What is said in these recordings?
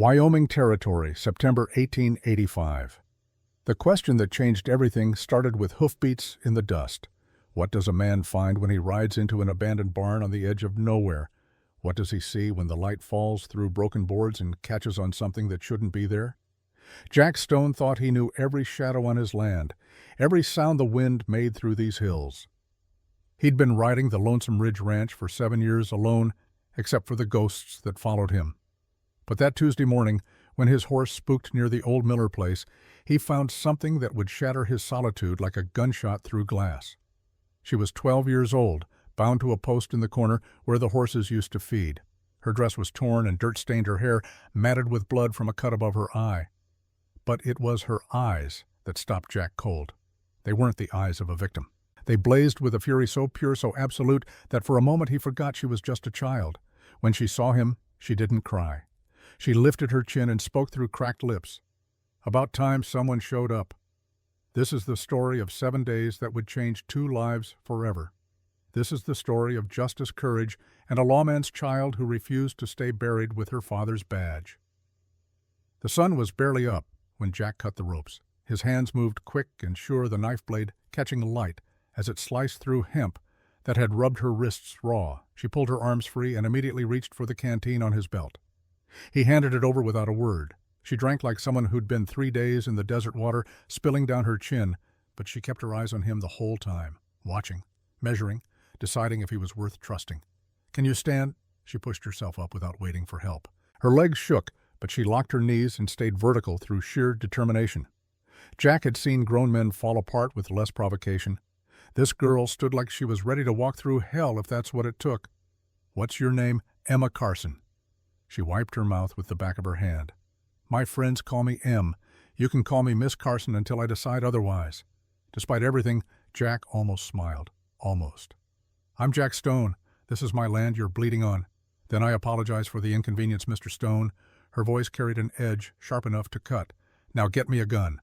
Wyoming Territory, September 1885. The question that changed everything started with hoofbeats in the dust. What does a man find when he rides into an abandoned barn on the edge of nowhere? What does he see when the light falls through broken boards and catches on something that shouldn't be there? Jack Stone thought he knew every shadow on his land, every sound the wind made through these hills. He'd been riding the Lonesome Ridge Ranch for 7 years alone, except for the ghosts that followed him. But that Tuesday morning, when his horse spooked near the old Miller place, he found something that would shatter his solitude like a gunshot through glass. She was 12 years old, bound to a post in the corner where the horses used to feed. Her dress was torn and dirt stained her hair, matted with blood from a cut above her eye. But it was her eyes that stopped Jack cold. They weren't the eyes of a victim. They blazed with a fury so pure, so absolute, that for a moment he forgot she was just a child. When she saw him, she didn't cry. She lifted her chin and spoke through cracked lips. About time someone showed up. This is the story of 7 days that would change 2 lives forever. This is the story of justice, courage, and a lawman's child who refused to stay buried with her father's badge. The sun was barely up when Jack cut the ropes. His hands moved quick and sure, the knife blade catching light as it sliced through hemp that had rubbed her wrists raw. She pulled her arms free and immediately reached for the canteen on his belt. He handed it over without a word. She drank like someone who'd been 3 days in the desert water, spilling down her chin, but she kept her eyes on him the whole time, watching, measuring, deciding if he was worth trusting. "Can you stand?" She pushed herself up without waiting for help. Her legs shook, but she locked her knees and stayed vertical through sheer determination. Jack had seen grown men fall apart with less provocation. This girl stood like she was ready to walk through hell if that's what it took. "What's your name?" "Emma Carson." She wiped her mouth with the back of her hand. "My friends call me Em. You can call me Miss Carson until I decide otherwise." Despite everything, Jack almost smiled. Almost. "I'm Jack Stone. This is my land you're bleeding on." "Then I apologize for the inconvenience, Mr. Stone." Her voice carried an edge sharp enough to cut. "Now get me a gun."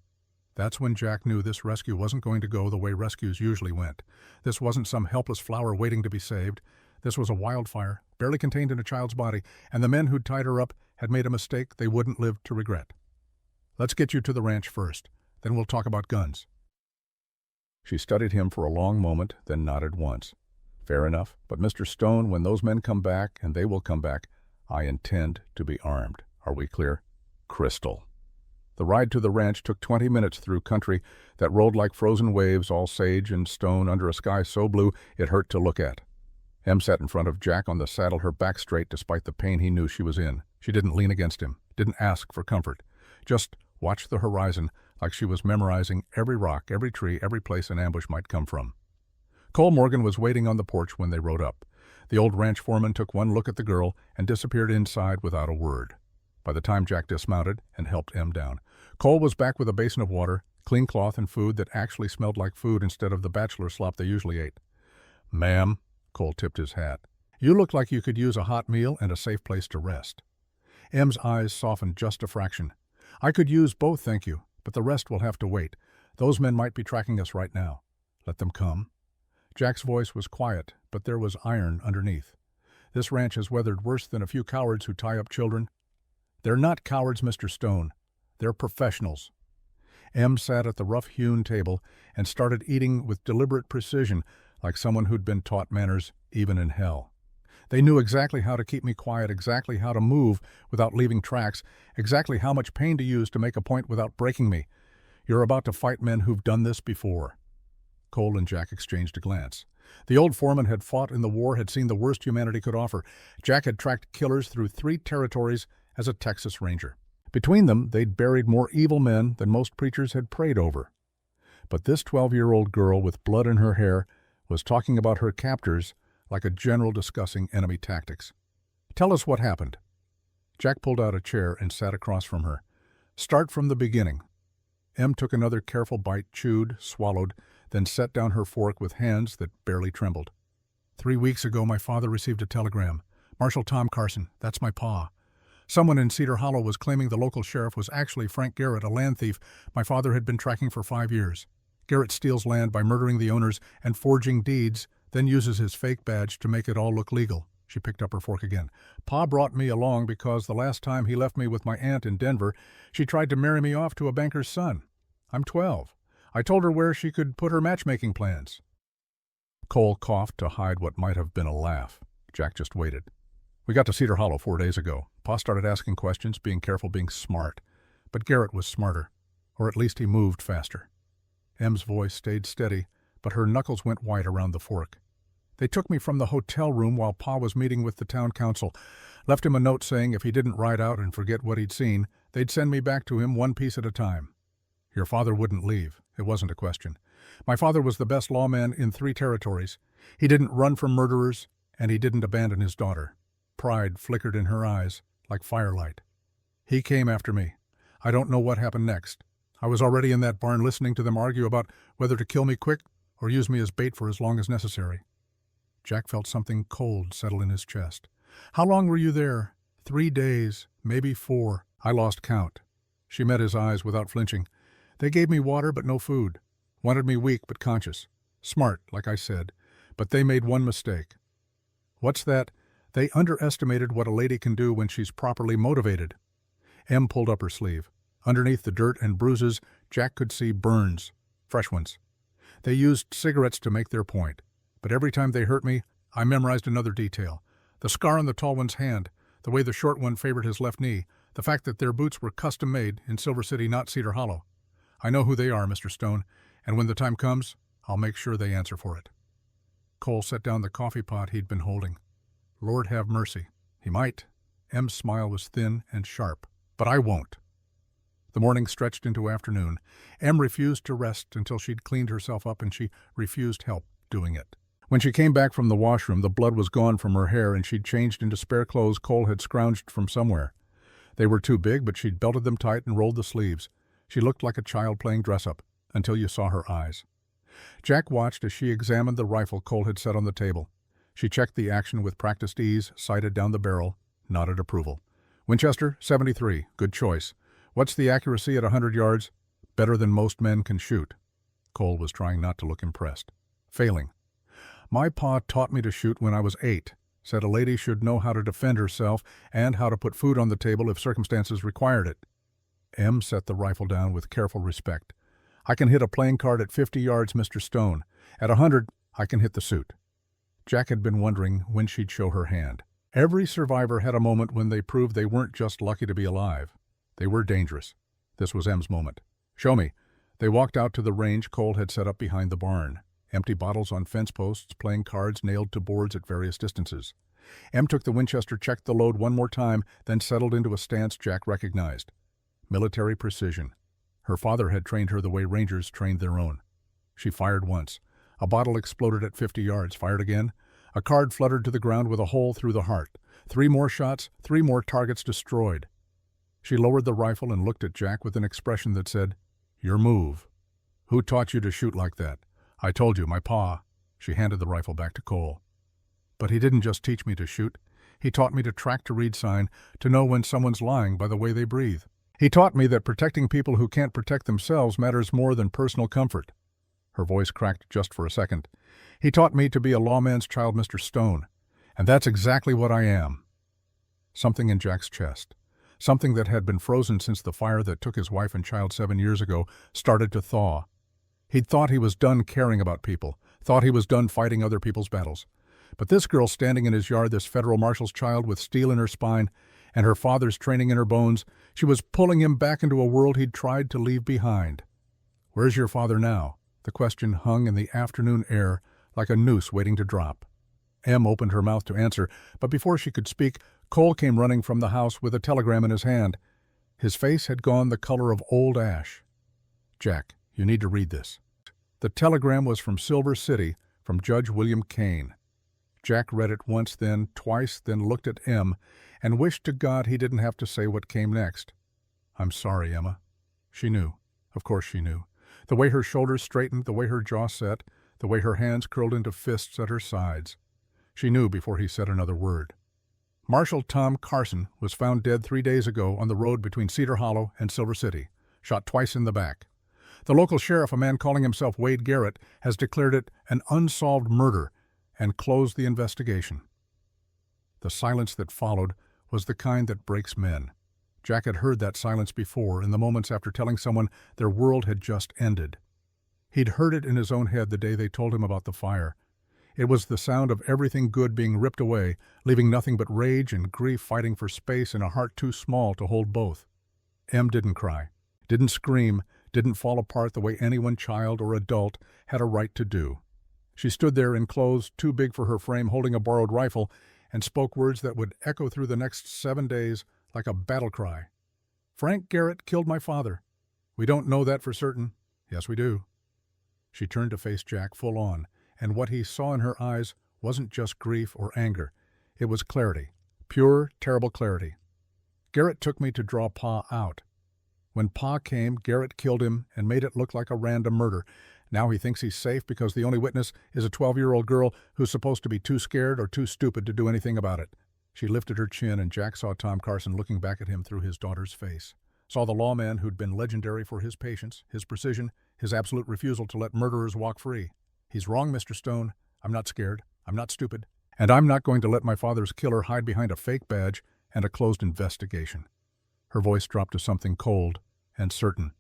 That's when Jack knew this rescue wasn't going to go the way rescues usually went. This wasn't some helpless flower waiting to be saved. This was a wildfire, barely contained in a child's body, and the men who'd tied her up had made a mistake they wouldn't live to regret. "Let's get you to the ranch first, then we'll talk about guns." She studied him for a long moment, then nodded once. "Fair enough, but Mr. Stone, when those men come back, and they will come back, I intend to be armed. Are we clear?" "Crystal." The ride to the ranch took 20 minutes through country that rolled like frozen waves, all sage and stone under a sky so blue it hurt to look at. Em sat in front of Jack on the saddle, her back straight despite the pain he knew she was in. She didn't lean against him, didn't ask for comfort. Just watched the horizon like she was memorizing every rock, every tree, every place an ambush might come from. Cole Morgan was waiting on the porch when they rode up. The old ranch foreman took one look at the girl and disappeared inside without a word. By the time Jack dismounted and helped Em down, Cole was back with a basin of water, clean cloth, and food that actually smelled like food instead of the bachelor slop they usually ate. "Ma'am," Cole tipped his hat, "you look like you could use a hot meal and a safe place to rest." Em's eyes softened just a fraction. "I could use both, thank you, but the rest will have to wait. Those men might be tracking us right now." "Let them come." Jack's voice was quiet, but there was iron underneath. "This ranch has weathered worse than a few cowards who tie up children." "They're not cowards, Mr. Stone. They're professionals." Em sat at the rough-hewn table and started eating with deliberate precision, like someone who'd been taught manners even in hell. "They knew exactly how to keep me quiet, exactly how to move without leaving tracks, exactly how much pain to use to make a point without breaking me. You're about to fight men who've done this before." Cole and Jack exchanged a glance. The old foreman had fought in the war, had seen the worst humanity could offer. Jack had tracked killers through 3 territories as a Texas Ranger. Between them, they'd buried more evil men than most preachers had prayed over. But this 12-year-old girl with blood in her hair was talking about her captors like a general discussing enemy tactics. "Tell us what happened." Jack pulled out a chair and sat across from her. "Start from the beginning." Em took another careful bite, chewed, swallowed, then set down her fork with hands that barely trembled. 3 weeks ago, my father received a telegram. Marshal Tom Carson, that's my pa. Someone in Cedar Hollow was claiming the local sheriff was actually Frank Garrett, a land thief my father had been tracking for 5 years. Garrett steals land by murdering the owners and forging deeds, then uses his fake badge to make it all look legal. She picked up her fork again. Pa brought me along because the last time he left me with my aunt in Denver, she tried to marry me off to a banker's son. I'm 12. I told her where she could put her matchmaking plans. Cole coughed to hide what might have been a laugh. Jack just waited. We got to Cedar Hollow 4 days ago. Pa started asking questions, being careful, being smart. But Garrett was smarter, or at least he moved faster. Em's voice stayed steady, but her knuckles went white around the fork. They took me from the hotel room while Pa was meeting with the town council, left him a note saying if he didn't ride out and forget what he'd seen, they'd send me back to him one piece at a time. Your father wouldn't leave. It wasn't a question. My father was the best lawman in 3 territories. He didn't run from murderers, and he didn't abandon his daughter. Pride flickered in her eyes like firelight. He came after me. I don't know what happened next. I was already in that barn listening to them argue about whether to kill me quick or use me as bait for as long as necessary. Jack felt something cold settle in his chest. How long were you there? 3 days, maybe 4. I lost count. She met his eyes without flinching. They gave me water but no food. Wanted me weak but conscious. Smart, like I said. But they made one mistake. What's that? They underestimated what a lady can do when she's properly motivated. Em pulled up her sleeve. Underneath the dirt and bruises, Jack could see burns. Fresh ones. They used cigarettes to make their point. But every time they hurt me, I memorized another detail. The scar on the tall one's hand, the way the short one favored his left knee, the fact that their boots were custom-made in Silver City, not Cedar Hollow. I know who they are, Mr. Stone, and when the time comes, I'll make sure they answer for it. Cole set down the coffee pot he'd been holding. Lord have mercy. He might. Em's smile was thin and sharp. But I won't. The morning stretched into afternoon. Em refused to rest until she'd cleaned herself up, and she refused help doing it. When she came back from the washroom, the blood was gone from her hair, and she'd changed into spare clothes Cole had scrounged from somewhere. They were too big, but she'd belted them tight and rolled the sleeves. She looked like a child playing dress-up, until you saw her eyes. Jack watched as she examined the rifle Cole had set on the table. She checked the action with practiced ease, sighted down the barrel, nodded approval. Winchester, 73, good choice. What's the accuracy at 100 yards? Better than most men can shoot. Cole was trying not to look impressed. Failing. My pa taught me to shoot when I was 8. Said a lady should know how to defend herself and how to put food on the table if circumstances required it. Em set the rifle down with careful respect. I can hit a playing card at 50 yards, Mr. Stone. At 100, I can hit the suit. Jack had been wondering when she'd show her hand. Every survivor had a moment when they proved they weren't just lucky to be alive. They were dangerous. This was Em's moment. Show me. They walked out to the range Cole had set up behind the barn. Empty bottles on fence posts, playing cards nailed to boards at various distances. Em took the Winchester, checked the load one more time, then settled into a stance Jack recognized. Military precision. Her father had trained her the way Rangers trained their own. She fired once. A bottle exploded at 50 yards. Fired again. A card fluttered to the ground with a hole through the heart. 3 more shots, 3 more targets destroyed. She lowered the rifle and looked at Jack with an expression that said, "Your move. Who taught you to shoot like that?" "I told you, my pa." She handed the rifle back to Cole. "But he didn't just teach me to shoot. He taught me to track to read sign, to know when someone's lying by the way they breathe. He taught me that protecting people who can't protect themselves matters more than personal comfort." Her voice cracked just for a second. "He taught me to be a lawman's child, Mr. Stone. And that's exactly what I am." Something in Jack's chest, something that had been frozen since the fire that took his wife and child 7 years ago, started to thaw. He'd thought he was done caring about people, thought he was done fighting other people's battles. But this girl standing in his yard, this federal marshal's child with steel in her spine and her father's training in her bones, she was pulling him back into a world he'd tried to leave behind. "Where's your father now?" The question hung in the afternoon air like a noose waiting to drop. Em opened her mouth to answer, but before she could speak, Cole came running from the house with a telegram in his hand. His face had gone the color of old ash. "Jack, you need to read this." The telegram was from Silver City, from Judge William Kane. Jack read it once, then twice, then looked at Em, and wished to God he didn't have to say what came next. "I'm sorry, Emma." She knew. Of course she knew. The way her shoulders straightened, the way her jaw set, the way her hands curled into fists at her sides. She knew before he said another word. Marshal Tom Carson was found dead 3 days ago on the road between Cedar Hollow and Silver City, shot twice in the back. The local sheriff, a man calling himself Wade Garrett, has declared it an unsolved murder and closed the investigation. The silence that followed was the kind that breaks men. Jack had heard that silence before, in the moments after telling someone their world had just ended. He'd heard it in his own head the day they told him about the fire. It was the sound of everything good being ripped away, leaving nothing but rage and grief fighting for space in a heart too small to hold both. Em didn't cry, didn't scream, didn't fall apart the way anyone, child or adult, had a right to do. She stood there in clothes too big for her frame, holding a borrowed rifle, and spoke words that would echo through the next 7 days like a battle cry. "Frank Garrett killed my father. We don't know that for certain." "Yes, we do." She turned to face Jack full on, and what he saw in her eyes wasn't just grief or anger. It was clarity, pure, terrible clarity. "Garrett took me to draw Pa out. When Pa came, Garrett killed him and made it look like a random murder. Now he thinks he's safe because the only witness is a 12-year-old girl who's supposed to be too scared or too stupid to do anything about it." She lifted her chin, and Jack saw Tom Carson looking back at him through his daughter's face. Saw the lawman who'd been legendary for his patience, his precision, his absolute refusal to let murderers walk free. "He's wrong, Mr. Stone. I'm not scared. I'm not stupid. And I'm not going to let my father's killer hide behind a fake badge and a closed investigation." Her voice dropped to something cold and certain.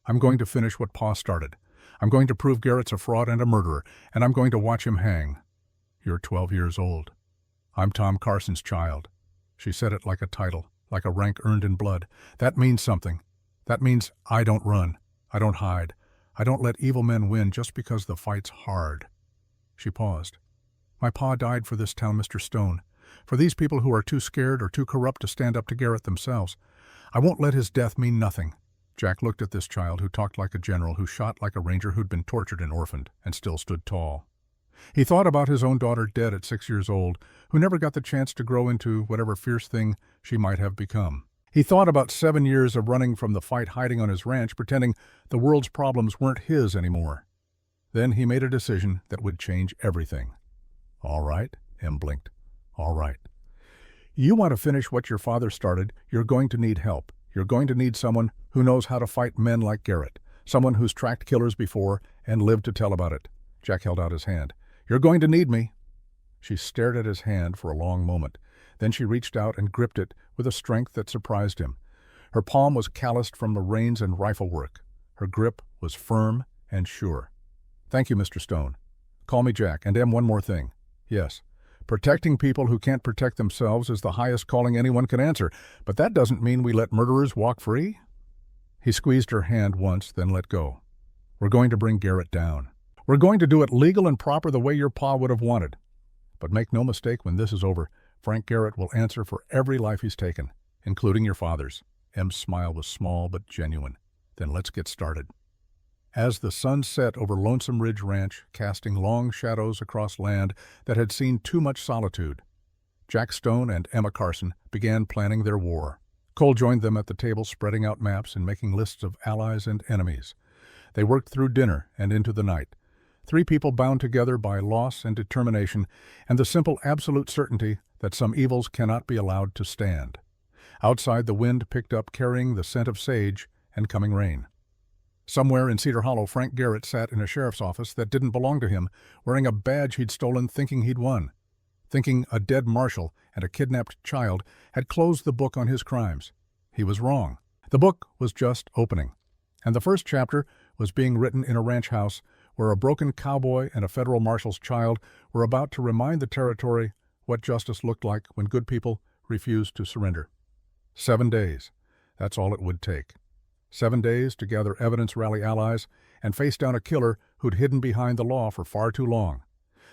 "I'm going to finish what Pa started. I'm going to prove Garrett's a fraud and a murderer, and I'm going to watch him hang. You're 12 years old. I'm Tom Carson's child." She said it like a title, like a rank earned in blood. "That means something. That means I don't run. I don't hide. I don't let evil men win just because the fight's hard." She paused. "My pa died for this town, Mr. Stone. For these people who are too scared or too corrupt to stand up to Garrett themselves. I won't let his death mean nothing." Jack looked at this child who talked like a general, who shot like a ranger, who'd been tortured and orphaned, and still stood tall. He thought about his own daughter dead at 6 years old, who never got the chance to grow into whatever fierce thing she might have become. He thought about 7 years of running from the fight, hiding on his ranch, pretending the world's problems weren't his anymore. Then he made a decision that would change everything. "All right," Em blinked. "All right. You want to finish what your father started, you're going to need help. You're going to need someone who knows how to fight men like Garrett, someone who's tracked killers before and lived to tell about it." Jack held out his hand. "You're going to need me." She stared at his hand for a long moment. Then she reached out and gripped it with a strength that surprised him. Her palm was calloused from the reins and rifle work. Her grip was firm and sure. "Thank you, Mr. Stone. Call me Jack. And one more thing. Yes, protecting people who can't protect themselves is the highest calling anyone can answer, but that doesn't mean we let murderers walk free." He squeezed her hand once, then let go. "We're going to bring Garrett down. We're going to do it legal and proper the way your pa would have wanted. But make no mistake, when this is over, Frank Garrett will answer for every life he's taken, including your father's." Em's smile was small but genuine. "Then let's get started." As the sun set over Lonesome Ridge Ranch, casting long shadows across land that had seen too much solitude, Jack Stone and Emma Carson began planning their war. Cole joined them at the table, spreading out maps and making lists of allies and enemies. They worked through dinner and into the night. 3 people bound together by loss and determination and the simple absolute certainty that some evils cannot be allowed to stand. Outside, the wind picked up, carrying the scent of sage and coming rain. Somewhere in Cedar Hollow, Frank Garrett sat in a sheriff's office that didn't belong to him, wearing a badge he'd stolen, thinking he'd won. Thinking a dead marshal and a kidnapped child had closed the book on his crimes. He was wrong. The book was just opening. And the first chapter was being written in a ranch house where a broken cowboy and a federal marshal's child were about to remind the territory what justice looked like when good people refused to surrender. 7 days. That's all it would take. 7 days to gather evidence, rally allies, and face down a killer who'd hidden behind the law for far too long.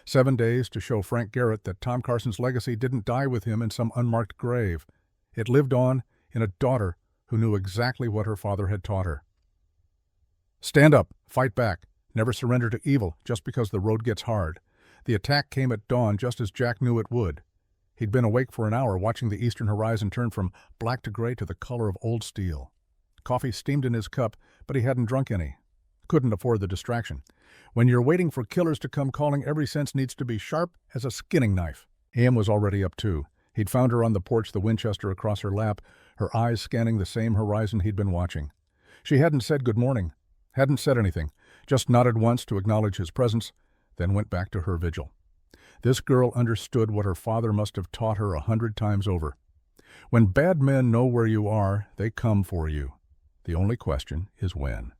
7 days to show Frank Garrett that Tom Carson's legacy didn't die with him in some unmarked grave. It lived on in a daughter who knew exactly what her father had taught her. Stand up, fight back, never surrender to evil just because the road gets hard. The attack came at dawn just as Jack knew it would. He'd been awake for an hour watching the eastern horizon turn from black to gray to the color of old steel. Coffee steamed in his cup, but he hadn't drunk any. Couldn't afford the distraction. When you're waiting for killers to come calling, every sense needs to be sharp as a skinning knife. Em was already up too. He'd found her on the porch, the Winchester across her lap, her eyes scanning the same horizon he'd been watching. She hadn't said good morning, hadn't said anything, just nodded once to acknowledge his presence, then went back to her vigil. This girl understood what her father must have taught her 100 times over. When bad men know where you are, they come for you. The only question is when.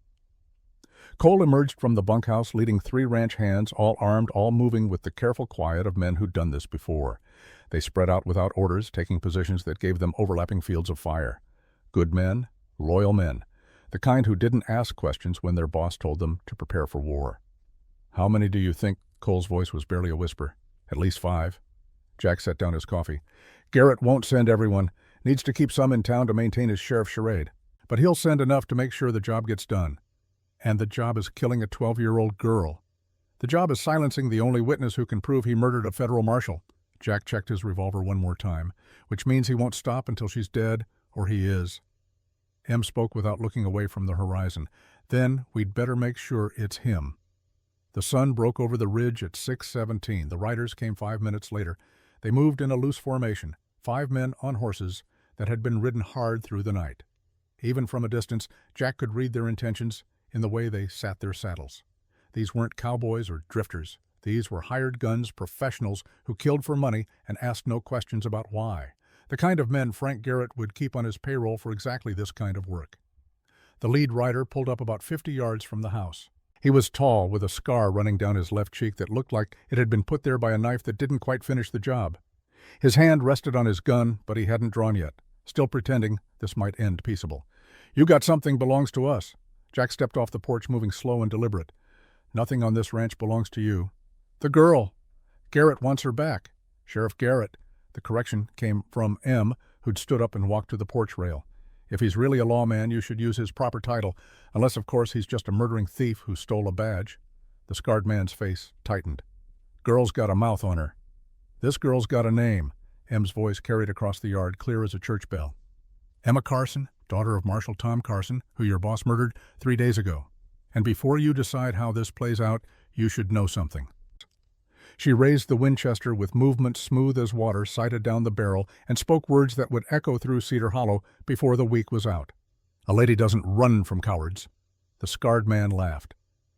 Cole emerged from the bunkhouse leading 3 ranch hands, all armed, all moving with the careful quiet of men who'd done this before. They spread out without orders, taking positions that gave them overlapping fields of fire. Good men, loyal men, the kind who didn't ask questions when their boss told them to prepare for war. "How many do you think?" Cole's voice was barely a whisper. "At least 5. Jack set down his coffee. "Garrett won't send everyone. Needs to keep some in town to maintain his sheriff charade. But he'll send enough to make sure the job gets done. And the job is killing a 12-year-old girl. The job is silencing the only witness who can prove he murdered a federal marshal." Jack checked his revolver one more time, "which means he won't stop until she's dead, or he is." Em spoke without looking away from the horizon. "Then we'd better make sure it's him." The sun broke over the ridge at 6:17. The riders came 5 minutes later. They moved in a loose formation, 5 men on horses that had been ridden hard through the night. Even from a distance, Jack could read their intentions in the way they sat their saddles. These weren't cowboys or drifters. These were hired guns, professionals who killed for money and asked no questions about why. The kind of men Frank Garrett would keep on his payroll for exactly this kind of work. The lead rider pulled up about 50 yards from the house. He was tall, with a scar running down his left cheek that looked like it had been put there by a knife that didn't quite finish the job. His hand rested on his gun, but he hadn't drawn yet, still pretending this might end peaceable. "You got something belongs to us." Jack stepped off the porch, moving slow and deliberate. "Nothing on this ranch belongs to you." "The girl. Garrett wants her back." "Sheriff Garrett." The correction came from M, who'd stood up and walked to the porch rail. "If he's really a lawman, you should use his proper title, unless, of course, he's just a murdering thief who stole a badge." The scarred man's face tightened. "Girl's got a mouth on her." "This girl's got a name." M's voice carried across the yard, clear as a church bell. "Emma Carson, daughter of Marshal Tom Carson, who your boss murdered 3 days ago. And before you decide how this plays out, you should know something." She raised the Winchester with movement smooth as water, sighted down the barrel, and spoke words that would echo through Cedar Hollow before the week was out. "A lady doesn't run from cowards." The scarred man laughed.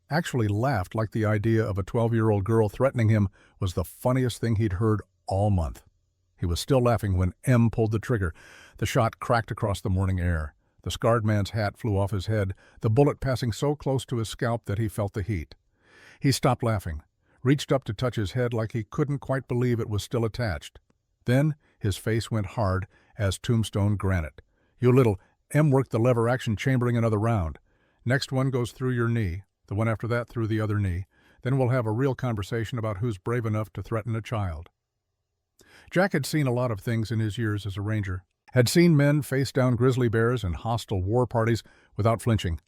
Actually laughed like the idea of a 12-year-old girl threatening him was the funniest thing he'd heard all month. He was still laughing when M pulled the trigger. The shot cracked across the morning air. The scarred man's hat flew off his head, the bullet passing so close to his scalp that he felt the heat. He stopped laughing, reached up to touch his head like he couldn't quite believe it was still attached. Then his face went hard as tombstone granite. "You little—" M worked the lever action, chambering another round. "Next one goes through your knee, the one after that through the other knee. Then we'll have a real conversation about who's brave enough to threaten a child." Jack had seen a lot of things in his years as a ranger. Had seen men face down grizzly bears and hostile war parties without flinching.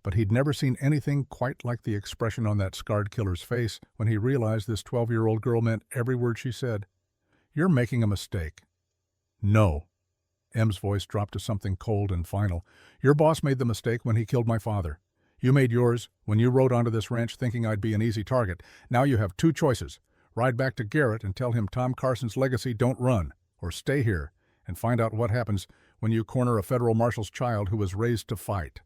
But he'd never seen anything quite like the expression on that scarred killer's face when he realized this 12-year-old girl meant every word she said. "You're making a mistake." "No." M's voice dropped to something cold and final. "Your boss made the mistake when he killed my father. You made yours when you rode onto this ranch thinking I'd be an easy target. Now you have 2 choices. Ride back to Garrett and tell him Tom Carson's legacy don't run, or stay here and find out what happens when you corner a federal marshal's child who was raised to fight."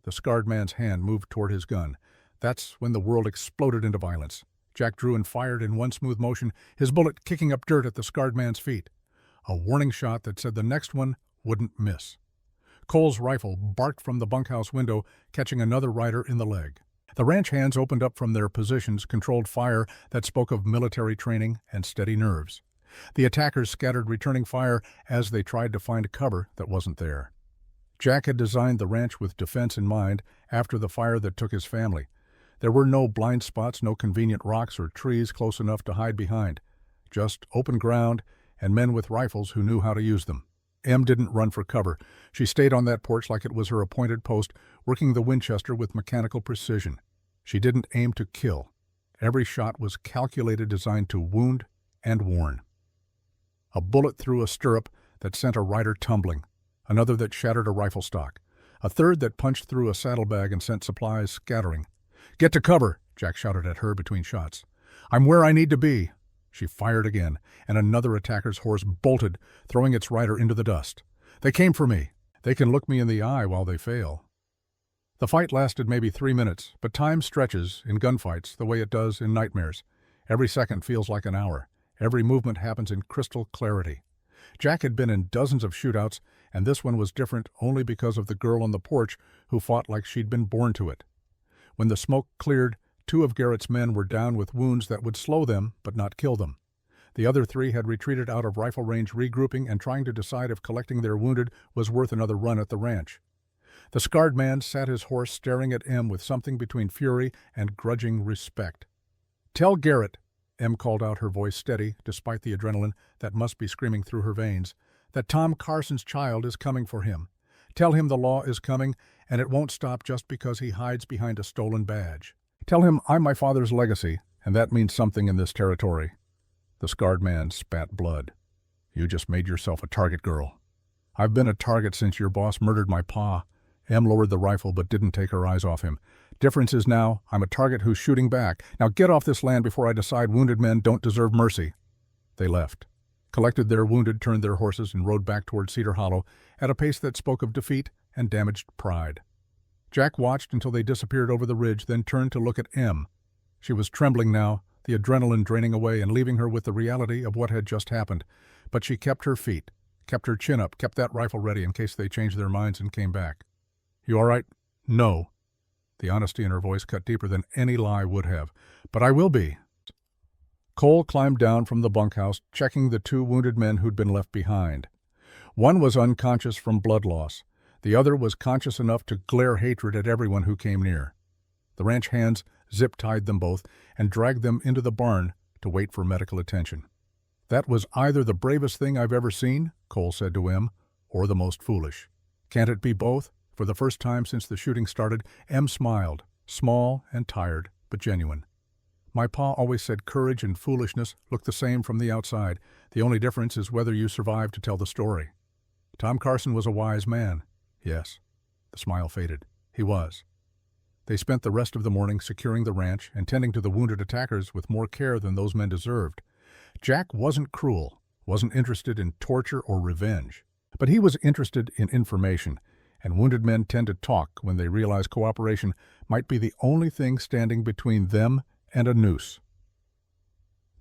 The scarred man's hand moved toward his gun. That's when the world exploded into violence. Jack drew and fired in one smooth motion, his bullet kicking up dirt at the scarred man's feet. A warning shot that said the next one wouldn't miss. Cole's rifle barked from the bunkhouse window, catching another rider in the leg. The ranch hands opened up from their positions, controlled fire that spoke of military training and steady nerves. The attackers scattered returning fire as they tried to find cover that wasn't there. Jack had designed the ranch with defense in mind after the fire that took his family. There were no blind spots, no convenient rocks or trees close enough to hide behind. Just open ground and men with rifles who knew how to use them. Em didn't run for cover. She stayed on that porch like it was her appointed post, working the Winchester with mechanical precision. She didn't aim to kill. Every shot was calculated, designed to wound and warn. A bullet through a stirrup that sent a rider tumbling. Another that shattered a rifle stock. A third that punched through a saddlebag and sent supplies scattering. "Get to cover!" Jack shouted at her between shots. "I'm where I need to be." She fired again, and another attacker's horse bolted, throwing its rider into the dust. "They came for me. They can look me in the eye while they fail." The fight lasted maybe 3 minutes, but time stretches in gunfights the way it does in nightmares. Every second feels like an hour. Every movement happens in crystal clarity. Jack had been in dozens of shootouts, and this one was different only because of the girl on the porch who fought like she'd been born to it. When the smoke cleared, 2 of Garrett's men were down with wounds that would slow them but not kill them. The other 3 had retreated out of rifle range, regrouping and trying to decide if collecting their wounded was worth another run at the ranch. The scarred man sat his horse staring at Em with something between fury and grudging respect. "Tell Garrett," Em called out, her voice steady despite the adrenaline that must be screaming through her veins, "that Tom Carson's child is coming for him. Tell him the law is coming, and it won't stop just because he hides behind a stolen badge. Tell him I'm my father's legacy, and that means something in this territory." The scarred man spat blood. "You just made yourself a target, girl." "I've been a target since your boss murdered my pa." Em lowered the rifle but didn't take her eyes off him. "Difference is now I'm a target who's shooting back. Now get off this land before I decide wounded men don't deserve mercy." They left, collected their wounded, turned their horses, and rode back toward Cedar Hollow at a pace that spoke of defeat and damaged pride. Jack watched until they disappeared over the ridge, then turned to look at Em. She was trembling now, the adrenaline draining away and leaving her with the reality of what had just happened. But she kept her feet, kept her chin up, kept that rifle ready in case they changed their minds and came back. "You all right?" "No." The honesty in her voice cut deeper than any lie would have. "But I will be." Cole climbed down from the bunkhouse, checking the 2 wounded men who'd been left behind. One was unconscious from blood loss. The other was conscious enough to glare hatred at everyone who came near. The ranch hands zip-tied them both and dragged them into the barn to wait for medical attention. "That was either the bravest thing I've ever seen," Cole said to Em, "or the most foolish. Can't it be both?" For the first time since the shooting started, Em smiled, small and tired, but genuine. "My pa always said courage and foolishness look the same from the outside. The only difference is whether you survive to tell the story. Tom Carson was a wise man." "Yes." The smile faded. "He was." They spent the rest of the morning securing the ranch and tending to the wounded attackers with more care than those men deserved. Jack wasn't cruel, wasn't interested in torture or revenge, but he was interested in information, and wounded men tend to talk when they realize cooperation might be the only thing standing between them and a noose.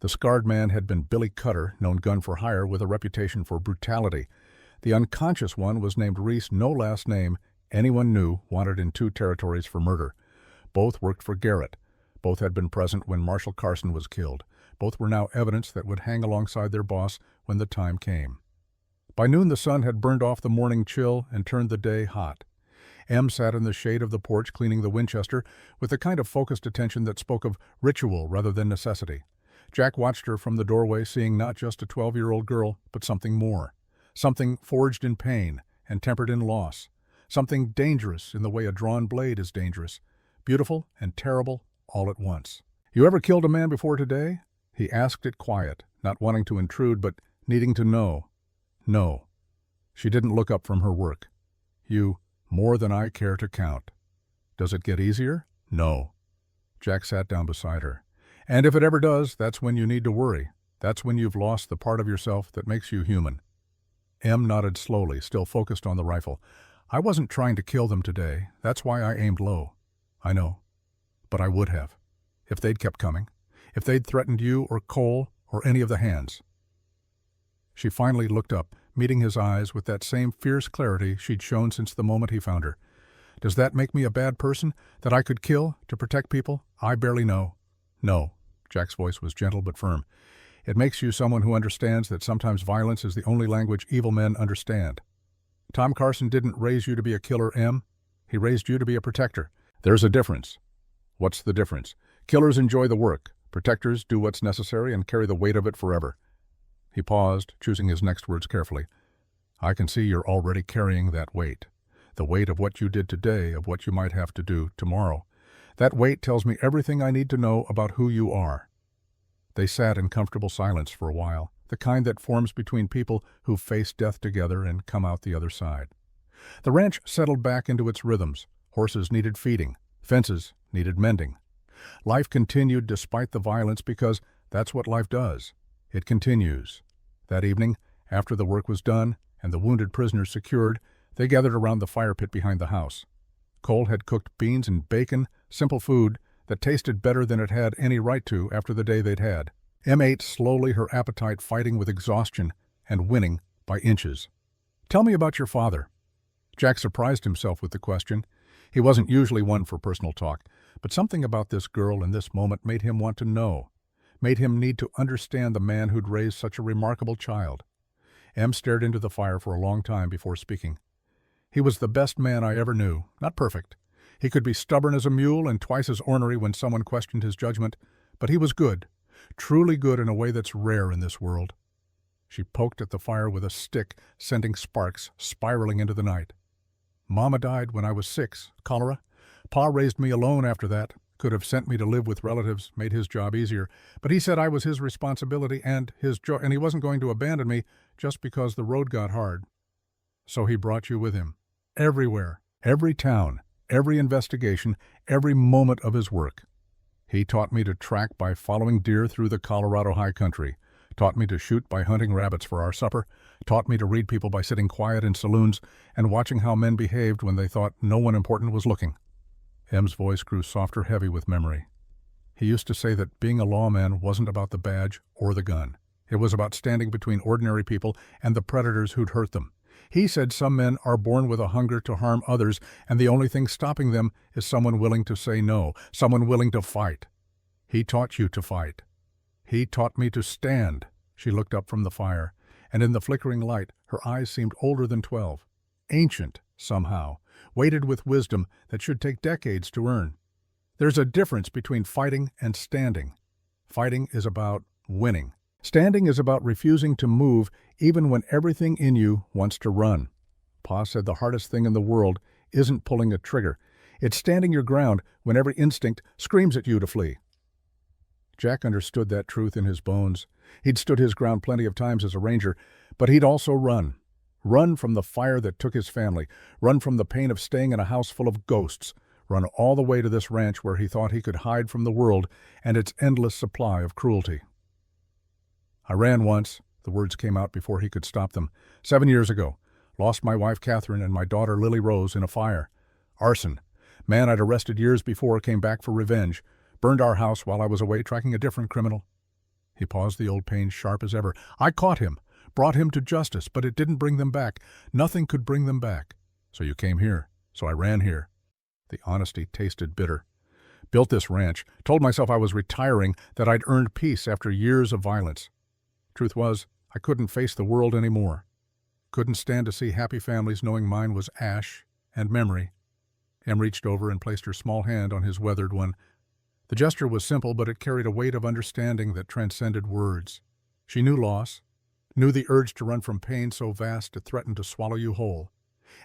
The scarred man had been Billy Cutter, known gun for hire, with a reputation for brutality. The unconscious one was named Reese, no last name anyone knew, wanted in 2 territories for murder. Both worked for Garrett. Both had been present when Marshall Carson was killed. Both were now evidence that would hang alongside their boss when the time came. By noon the sun had burned off the morning chill and turned the day hot. Em sat in the shade of the porch cleaning the Winchester with the kind of focused attention that spoke of ritual rather than necessity. Jack watched her from the doorway, seeing not just a 12-year-old girl, but something more. Something forged in pain and tempered in loss. Something dangerous in the way a drawn blade is dangerous. Beautiful and terrible all at once. "You ever killed a man before today?" He asked it quiet, not wanting to intrude but needing to know. "No." She didn't look up from her work. "You, more than I care to count." "Does it get easier?" "No." Jack sat down beside her. "And if it ever does, that's when you need to worry. That's when you've lost the part of yourself that makes you human." Em nodded slowly, still focused on the rifle. "I wasn't trying to kill them today. That's why I aimed low." "I know. But I would have. If they'd kept coming. If they'd threatened you or Cole or any of the hands." She finally looked up, meeting his eyes with that same fierce clarity she'd shown since the moment he found her. "Does that make me a bad person? That I could kill to protect people I barely know?" "No." Jack's voice was gentle but firm. "It makes you someone who understands that sometimes violence is the only language evil men understand. Tom Carson didn't raise you to be a killer, Em. He raised you to be a protector. There's a difference." "What's the difference?" "Killers enjoy the work. Protectors do what's necessary and carry the weight of it forever." He paused, choosing his next words carefully. "I can see you're already carrying that weight. The weight of what you did today, of what you might have to do tomorrow. That weight tells me everything I need to know about who you are." They sat in comfortable silence for a while, the kind that forms between people who face death together and come out the other side. The ranch settled back into its rhythms. Horses needed feeding. Fences needed mending. Life continued despite the violence because that's what life does. It continues. That evening, after the work was done and the wounded prisoners secured, they gathered around the fire pit behind the house. Cole had cooked beans and bacon, simple food that tasted better than it had any right to after the day they'd had. Em ate slowly, her appetite fighting with exhaustion and winning by inches. "Tell me about your father." Jack surprised himself with the question. He wasn't usually one for personal talk, but something about this girl in this moment made him want to know, made him need to understand the man who'd raised such a remarkable child. Em stared into the fire for a long time before speaking. "He was the best man I ever knew. Not perfect. He could be stubborn as a mule and twice as ornery when someone questioned his judgment, but he was good, truly good in a way that's rare in this world." She poked at the fire with a stick, sending sparks spiraling into the night. "Mama died when I was 6, cholera. Pa raised me alone after that. Could have sent me to live with relatives, made his job easier, but he said I was his responsibility and he wasn't going to abandon me just because the road got hard. So he brought you with him. Everywhere, every town, every investigation, every moment of his work. He taught me to track by following deer through the Colorado high country, taught me to shoot by hunting rabbits for our supper, taught me to read people by sitting quiet in saloons and watching how men behaved when they thought no one important was looking." Em's voice grew softer, heavy with memory. "He used to say that being a lawman wasn't about the badge or the gun. It was about standing between ordinary people and the predators who'd hurt them. He said some men are born with a hunger to harm others, and the only thing stopping them is someone willing to say no, someone willing to fight. He taught you to fight. He taught me to stand." She looked up from the fire, and in the flickering light, her eyes seemed older than 12. Ancient, somehow, weighted with wisdom that should take decades to earn. There's a difference between fighting and standing. Fighting is about winning. Standing is about refusing to move even when everything in you wants to run. Pa said the hardest thing in the world isn't pulling a trigger. It's standing your ground when every instinct screams at you to flee. Jack understood that truth in his bones. He'd stood his ground plenty of times as a ranger, but he'd also run. Run from the fire that took his family. Run from the pain of staying in a house full of ghosts. Run all the way to this ranch where he thought he could hide from the world and its endless supply of cruelty. "I ran once," the words came out before he could stop them. 7 years ago. Lost my wife Catherine and my daughter Lily Rose in a fire. Arson. Man I'd arrested years before came back for revenge. Burned our house while I was away tracking a different criminal. He paused, the old pain sharp as ever. "I caught him. Brought him to justice, but it didn't bring them back. Nothing could bring them back. So you came here. So I ran here." The honesty tasted bitter. "Built this ranch. Told myself I was retiring, that I'd earned peace after years of violence. Truth was, I couldn't face the world anymore. Couldn't stand to see happy families knowing mine was ash and memory." Em reached over and placed her small hand on his weathered one. The gesture was simple, but it carried a weight of understanding that transcended words. She knew loss, knew the urge to run from pain so vast it threatened to swallow you whole.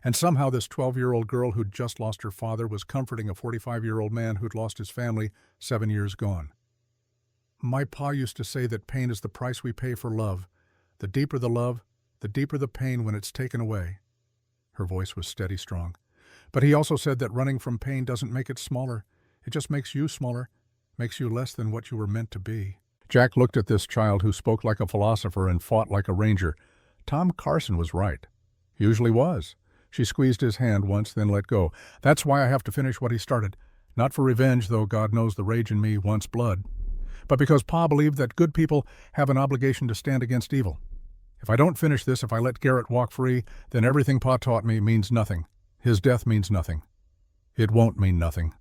And somehow this 12-year-old girl who'd just lost her father was comforting a 45-year-old man who'd lost his family 7 years gone. "My pa used to say that pain is the price we pay for love. The deeper the love, the deeper the pain when it's taken away." Her voice was steady, strong. "But he also said that running from pain doesn't make it smaller. It just makes you smaller, makes you less than what you were meant to be." Jack looked at this child who spoke like a philosopher and fought like a ranger. Tom Carson was right. Usually was. She squeezed his hand once, then let go. "That's why I have to finish what he started. Not for revenge, though God knows the rage in me wants blood. But because Pa believed that good people have an obligation to stand against evil. If I don't finish this, if I let Garrett walk free, then everything Pa taught me means nothing. His death means nothing. It won't mean nothing."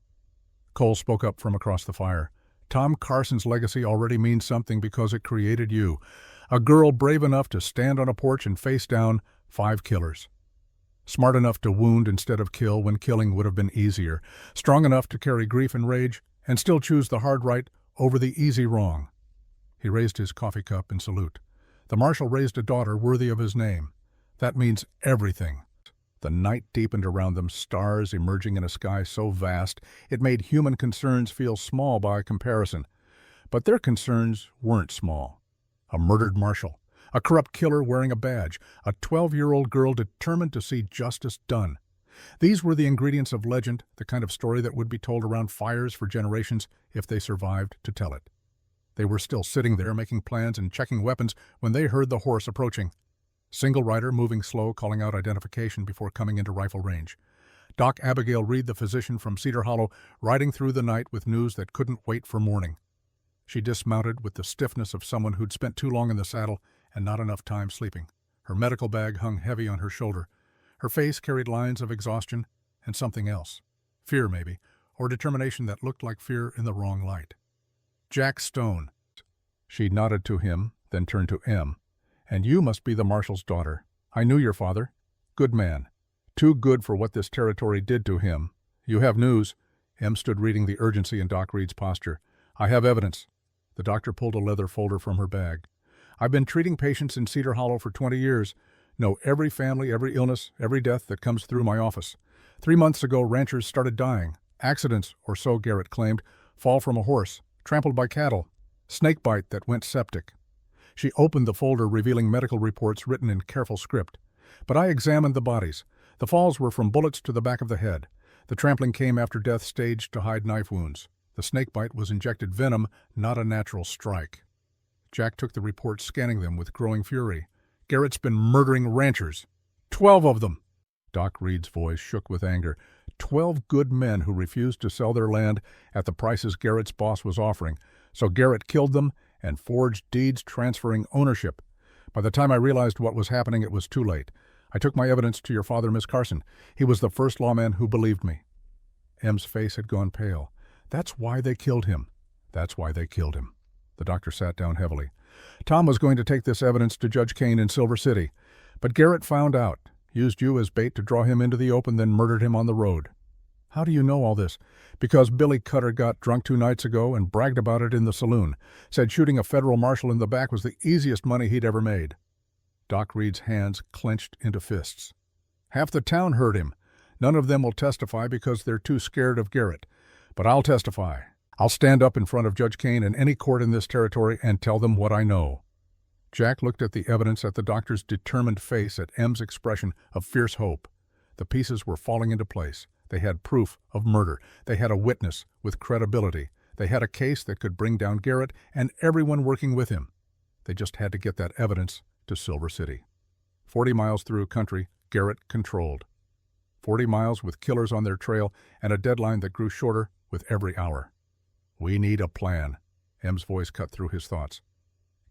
Cole spoke up from across the fire. "Tom Carson's legacy already means something because it created you. A girl brave enough to stand on a porch and face down 5 killers. Smart enough to wound instead of kill when killing would have been easier. Strong enough to carry grief and rage and still choose the hard right over the easy wrong." He raised his coffee cup in salute. "The marshal raised a daughter worthy of his name. That means everything." The night deepened around them, stars emerging in a sky so vast it made human concerns feel small by comparison. But their concerns weren't small. A murdered marshal, a corrupt killer wearing a badge, a 12-year-old girl determined to see justice done. These were the ingredients of legend, the kind of story that would be told around fires for generations if they survived to tell it. They were still sitting there making plans and checking weapons when they heard the horse approaching. Single rider moving slow, calling out identification before coming into rifle range. Doc Abigail Reed, the physician from Cedar Hollow, riding through the night with news that couldn't wait for morning. She dismounted with the stiffness of someone who'd spent too long in the saddle and not enough time sleeping. Her medical bag hung heavy on her shoulder. Her face carried lines of exhaustion and something else. Fear, maybe, or determination that looked like fear in the wrong light. "Jack Stone." She nodded to him, then turned to M. "And you must be the marshal's daughter. I knew your father. Good man. Too good for what this territory did to him. You have news." M stood reading the urgency in Doc Reed's posture. "I have evidence." The doctor pulled a leather folder from her bag. "I've been treating patients in Cedar Hollow for 20 years. Know every family, every illness, every death that comes through my office. 3 months ago, ranchers started dying. Accidents, or so Garrett claimed. Fall from a horse. Trampled by cattle. Snake bite that went septic." She opened the folder, revealing medical reports written in careful script. "But I examined the bodies. The falls were from bullets to the back of the head. The trampling came after death staged to hide knife wounds. The snake bite was injected venom, not a natural strike." Jack took the reports, scanning them with growing fury. "Garrett's been murdering ranchers. 12 of them!" Doc Reed's voice shook with anger. 12 good men who refused to sell their land at the prices Garrett's boss was offering. So Garrett killed them and forged deeds transferring ownership. By the time I realized what was happening, it was too late. I took my evidence to your father, Miss Carson. He was the first lawman who believed me." M's face had gone pale. "That's why they killed him." "That's why they killed him." The doctor sat down heavily. "Tom was going to take this evidence to Judge Kane in Silver City. But Garrett found out, used you as bait to draw him into the open, then murdered him on the road." "How do you know all this?" "Because Billy Cutter got drunk 2 nights ago and bragged about it in the saloon. Said shooting a federal marshal in the back was the easiest money he'd ever made." Doc Reed's hands clenched into fists. "Half the town heard him. None of them will testify because they're too scared of Garrett. But I'll testify. I'll stand up in front of Judge Kane and any court in this territory and tell them what I know." Jack looked at the evidence, at the doctor's determined face, at M's expression of fierce hope. The pieces were falling into place. They had proof of murder. They had a witness with credibility. They had a case that could bring down Garrett and everyone working with him. They just had to get that evidence to Silver City. 40 miles through country Garrett controlled. 40 miles with killers on their trail and a deadline that grew shorter with every hour. "We need a plan." M's voice cut through his thoughts.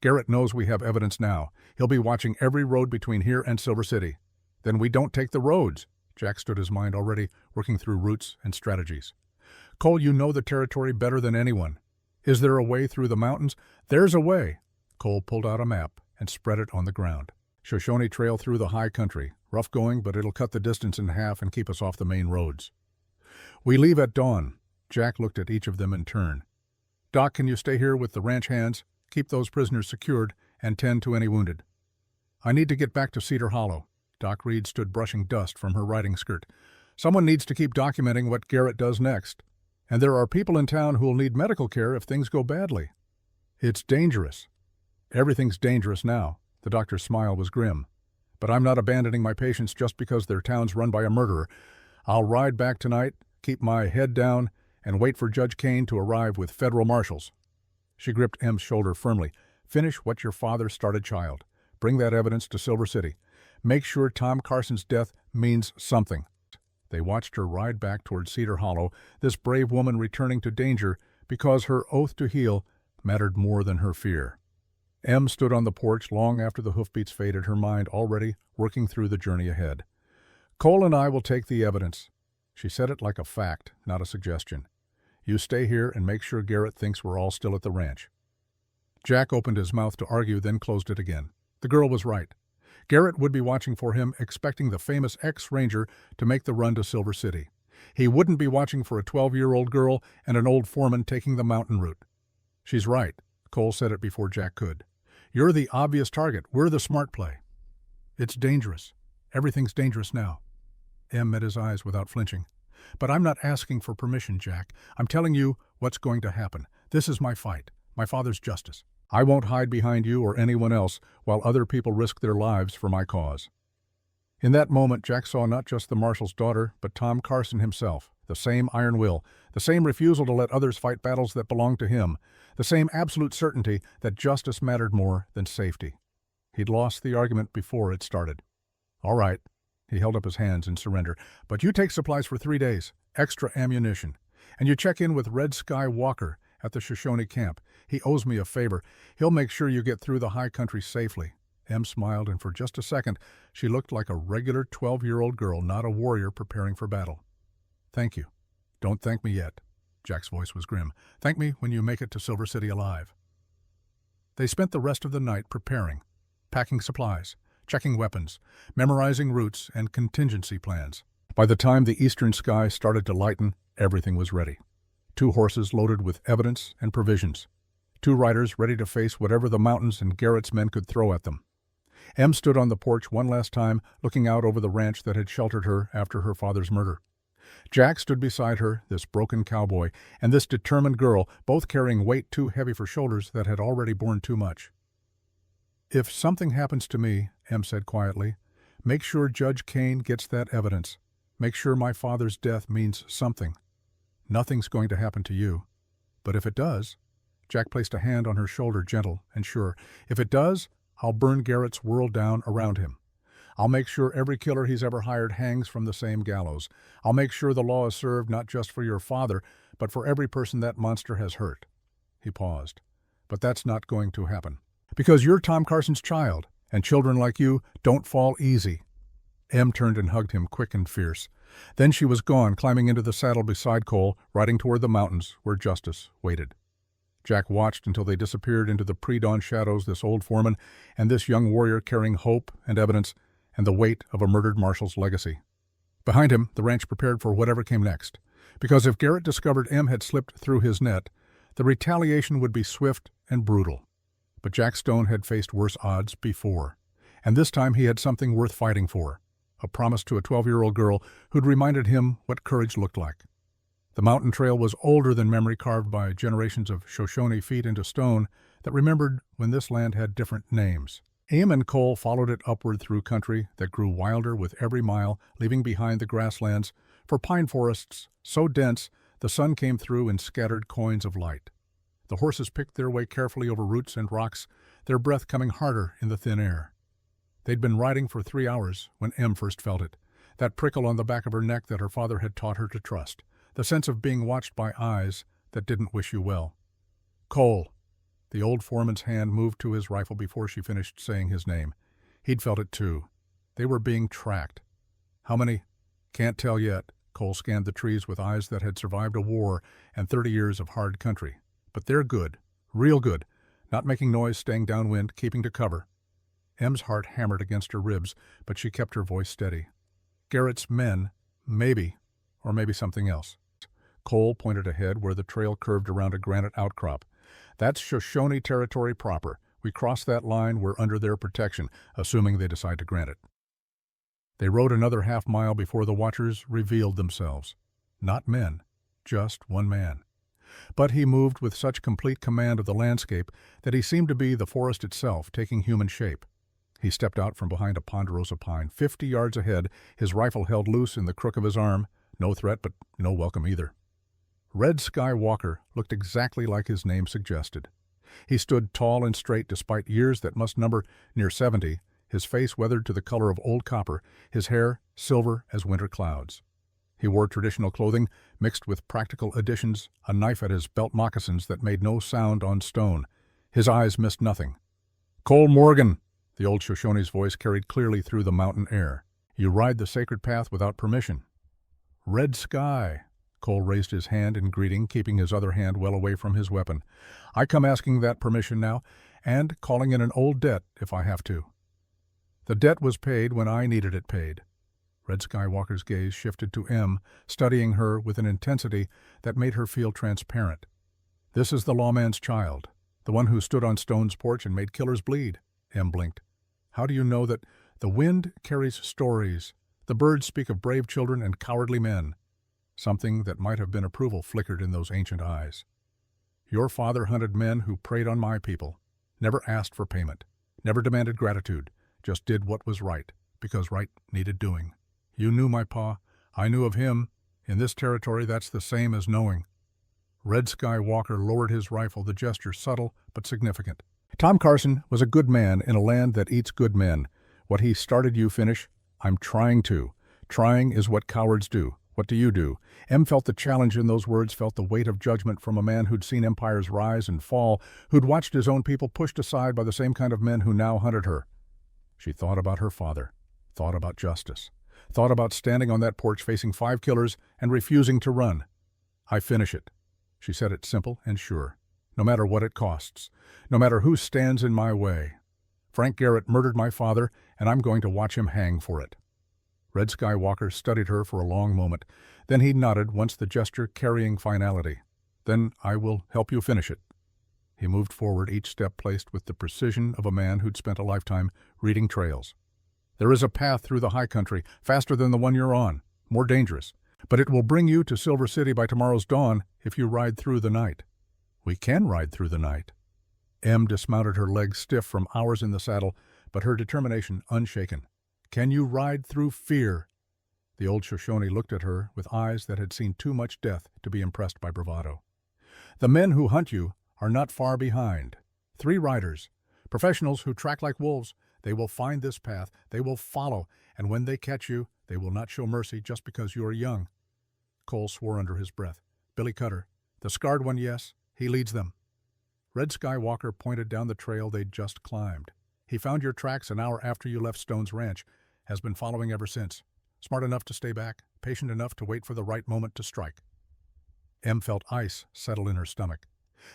"Garrett knows we have evidence now. He'll be watching every road between here and Silver City. Then we don't take the roads." Jack stood his mind already, working through routes and strategies. "Cole, you know the territory better than anyone. Is there a way through the mountains?" "There's a way." Cole pulled out a map and spread it on the ground. "Shoshone Trail through the high country. Rough going, but it'll cut the distance in half and keep us off the main roads. We leave at dawn." Jack looked at each of them in turn. "Doc, can you stay here with the ranch hands, keep those prisoners secured, and tend to any wounded?" "I need to get back to Cedar Hollow." Doc Reed stood brushing dust from her riding skirt. "Someone needs to keep documenting what Garrett does next. And there are people in town who'll need medical care if things go badly. It's dangerous." "Everything's dangerous now." The doctor's smile was grim. "But I'm not abandoning my patients just because their town's run by a murderer. I'll ride back tonight, keep my head down, and wait for Judge Kane to arrive with federal marshals." She gripped M's shoulder firmly. "Finish what your father started, child. Bring that evidence to Silver City. Make sure Tom Carson's death means something." They watched her ride back toward Cedar Hollow, this brave woman returning to danger because her oath to heal mattered more than her fear. M stood on the porch long after the hoofbeats faded, her mind already working through the journey ahead. "Cole and I will take the evidence." She said it like a fact, not a suggestion. "You stay here and make sure Garrett thinks we're all still at the ranch." Jack opened his mouth to argue, then closed it again. The girl was right. Garrett would be watching for him, expecting the famous ex-ranger to make the run to Silver City. He wouldn't be watching for a 12-year-old girl and an old foreman taking the mountain route. "She's right." Cole said it before Jack could. "You're the obvious target. We're the smart play." "It's dangerous. Everything's dangerous now." M met his eyes without flinching. "But I'm not asking for permission, Jack. I'm telling you what's going to happen. This is my fight, my father's justice. I won't hide behind you or anyone else while other people risk their lives for my cause." In that moment, Jack saw not just the marshal's daughter, but Tom Carson himself, the same iron will, the same refusal to let others fight battles that belonged to him, the same absolute certainty that justice mattered more than safety. He'd lost the argument before it started. "All right, He held up his hands in surrender. "But you take supplies for 3 days, extra ammunition. And you check in with Red Sky Walker at the Shoshone camp. He owes me a favor. He'll make sure you get through the high country safely." Em smiled, and for just a second she looked like a regular 12-year-old girl, not a warrior preparing for battle. "Thank you." "Don't thank me yet." Jack's voice was grim. "Thank me when you make it to Silver City alive." They spent the rest of the night preparing, packing supplies, checking weapons, memorizing routes and contingency plans. By the time the eastern sky started to lighten, everything was ready. 2 horses loaded with evidence and provisions. 2 riders ready to face whatever the mountains and Garrett's men could throw at them. Em stood on the porch one last time, looking out over the ranch that had sheltered her after her father's murder. Jack stood beside her, this broken cowboy, and this determined girl, both carrying weight too heavy for shoulders that had already borne too much. "If something happens to me," Em said quietly, "make sure Judge Kane gets that evidence. Make sure my father's death means something. Nothing's going to happen to you. But if it does," Jack placed a hand on her shoulder, gentle and sure, "if it does, I'll burn Garrett's world down around him. I'll make sure every killer he's ever hired hangs from the same gallows. I'll make sure the law is served not just for your father, but for every person that monster has hurt." He paused. "But that's not going to happen. Because you're Tom Carson's child, and children like you don't fall easy." Em turned and hugged him, quick and fierce. Then she was gone, climbing into the saddle beside Cole, riding toward the mountains where justice waited. Jack watched until they disappeared into the pre-dawn shadows, this old foreman and this young warrior carrying hope and evidence and the weight of a murdered marshal's legacy. Behind him, the ranch prepared for whatever came next. Because if Garrett discovered Em had slipped through his net, the retaliation would be swift and brutal. But Jack Stone had faced worse odds before, and this time he had something worth fighting for, a promise to a 12-year-old girl who'd reminded him what courage looked like. The mountain trail was older than memory, carved by generations of Shoshone feet into stone that remembered when this land had different names. Em and Cole followed it upward through country that grew wilder with every mile, leaving behind the grasslands for pine forests so dense the sun came through in scattered coins of light. The horses picked their way carefully over roots and rocks, their breath coming harder in the thin air. They'd been riding for 3 hours when Em first felt it, that prickle on the back of her neck that her father had taught her to trust, the sense of being watched by eyes that didn't wish you well. "Cole." The old foreman's hand moved to his rifle before she finished saying his name. He'd felt it too. They were being tracked. "How many?" "Can't tell yet." Cole scanned the trees with eyes that had survived a war and 30 years of hard country. "But they're good, real good, not making noise, staying downwind, keeping to cover." Em's heart hammered against her ribs, but she kept her voice steady. "Garrett's men, maybe, or maybe something else." Cole pointed ahead where the trail curved around a granite outcrop. "That's Shoshone territory proper. We cross that line, we're under their protection, assuming they decide to grant it." They rode another half-mile before the watchers revealed themselves. Not men, just one man. But he moved with such complete command of the landscape that he seemed to be the forest itself, taking human shape. He stepped out from behind a ponderosa pine, 50 yards ahead, his rifle held loose in the crook of his arm. No threat, but no welcome either. Red Sky Walker looked exactly like his name suggested. He stood tall and straight despite years that must number near 70, his face weathered to the color of old copper, his hair silver as winter clouds. He wore traditional clothing mixed with practical additions, a knife at his belt moccasins that made no sound on stone. His eyes missed nothing. "Cole Morgan," the old Shoshone's voice carried clearly through the mountain air. "You ride the sacred path without permission." "Red Sky." Cole raised his hand in greeting, keeping his other hand well away from his weapon. "I come asking that permission now, and calling in an old debt if I have to." "The debt was paid when I needed it paid." Red Sky Walker's gaze shifted to Em, studying her with an intensity that made her feel transparent. "This is the lawman's child, the one who stood on Stone's porch and made killers bleed." Em blinked. "How do you know that the wind carries stories? The birds speak of brave children and cowardly men." Something that might have been approval flickered in those ancient eyes. "Your father hunted men who preyed on my people, never asked for payment, never demanded gratitude, just did what was right, because right needed doing. You knew my pa, I knew of him. In this territory, that's the same as knowing." Red Sky Walker lowered his rifle, the gesture subtle but significant. "Tom Carson was a good man in a land that eats good men. What he started you finish. I'm trying to. Trying is what cowards do. What do you do? Em felt the challenge in those words, felt the weight of judgment from a man who'd seen empires rise and fall, who'd watched his own people pushed aside by the same kind of men who now hunted her. She thought about her father, thought about justice, thought about standing on that porch facing 5 killers and refusing to run. I finish it. She said it simple and sure. No matter what it costs. No matter who stands in my way. Frank Garrett murdered my father, and I'm going to watch him hang for it. Red Skywalker studied her for a long moment. Then he nodded, once the gesture carrying finality. Then I will help you finish it. He moved forward, each step placed with the precision of a man who'd spent a lifetime reading trails. There is a path through the high country, faster than the one you're on, more dangerous. But it will bring you to Silver City by tomorrow's dawn if you ride through the night. We can ride through the night. Em dismounted, her legs stiff from hours in the saddle, but her determination unshaken. Can you ride through fear? The old Shoshone looked at her with eyes that had seen too much death to be impressed by bravado. The men who hunt you are not far behind. 3 riders, professionals who track like wolves. They will find this path, they will follow, and when they catch you, they will not show mercy just because you are young. Cole swore under his breath. Billy Cutter, the scarred one, yes, he leads them. Red Skywalker pointed down the trail they'd just climbed. He found your tracks an hour after you left Stone's ranch, has been following ever since. Smart enough to stay back, patient enough to wait for the right moment to strike. Em felt ice settle in her stomach.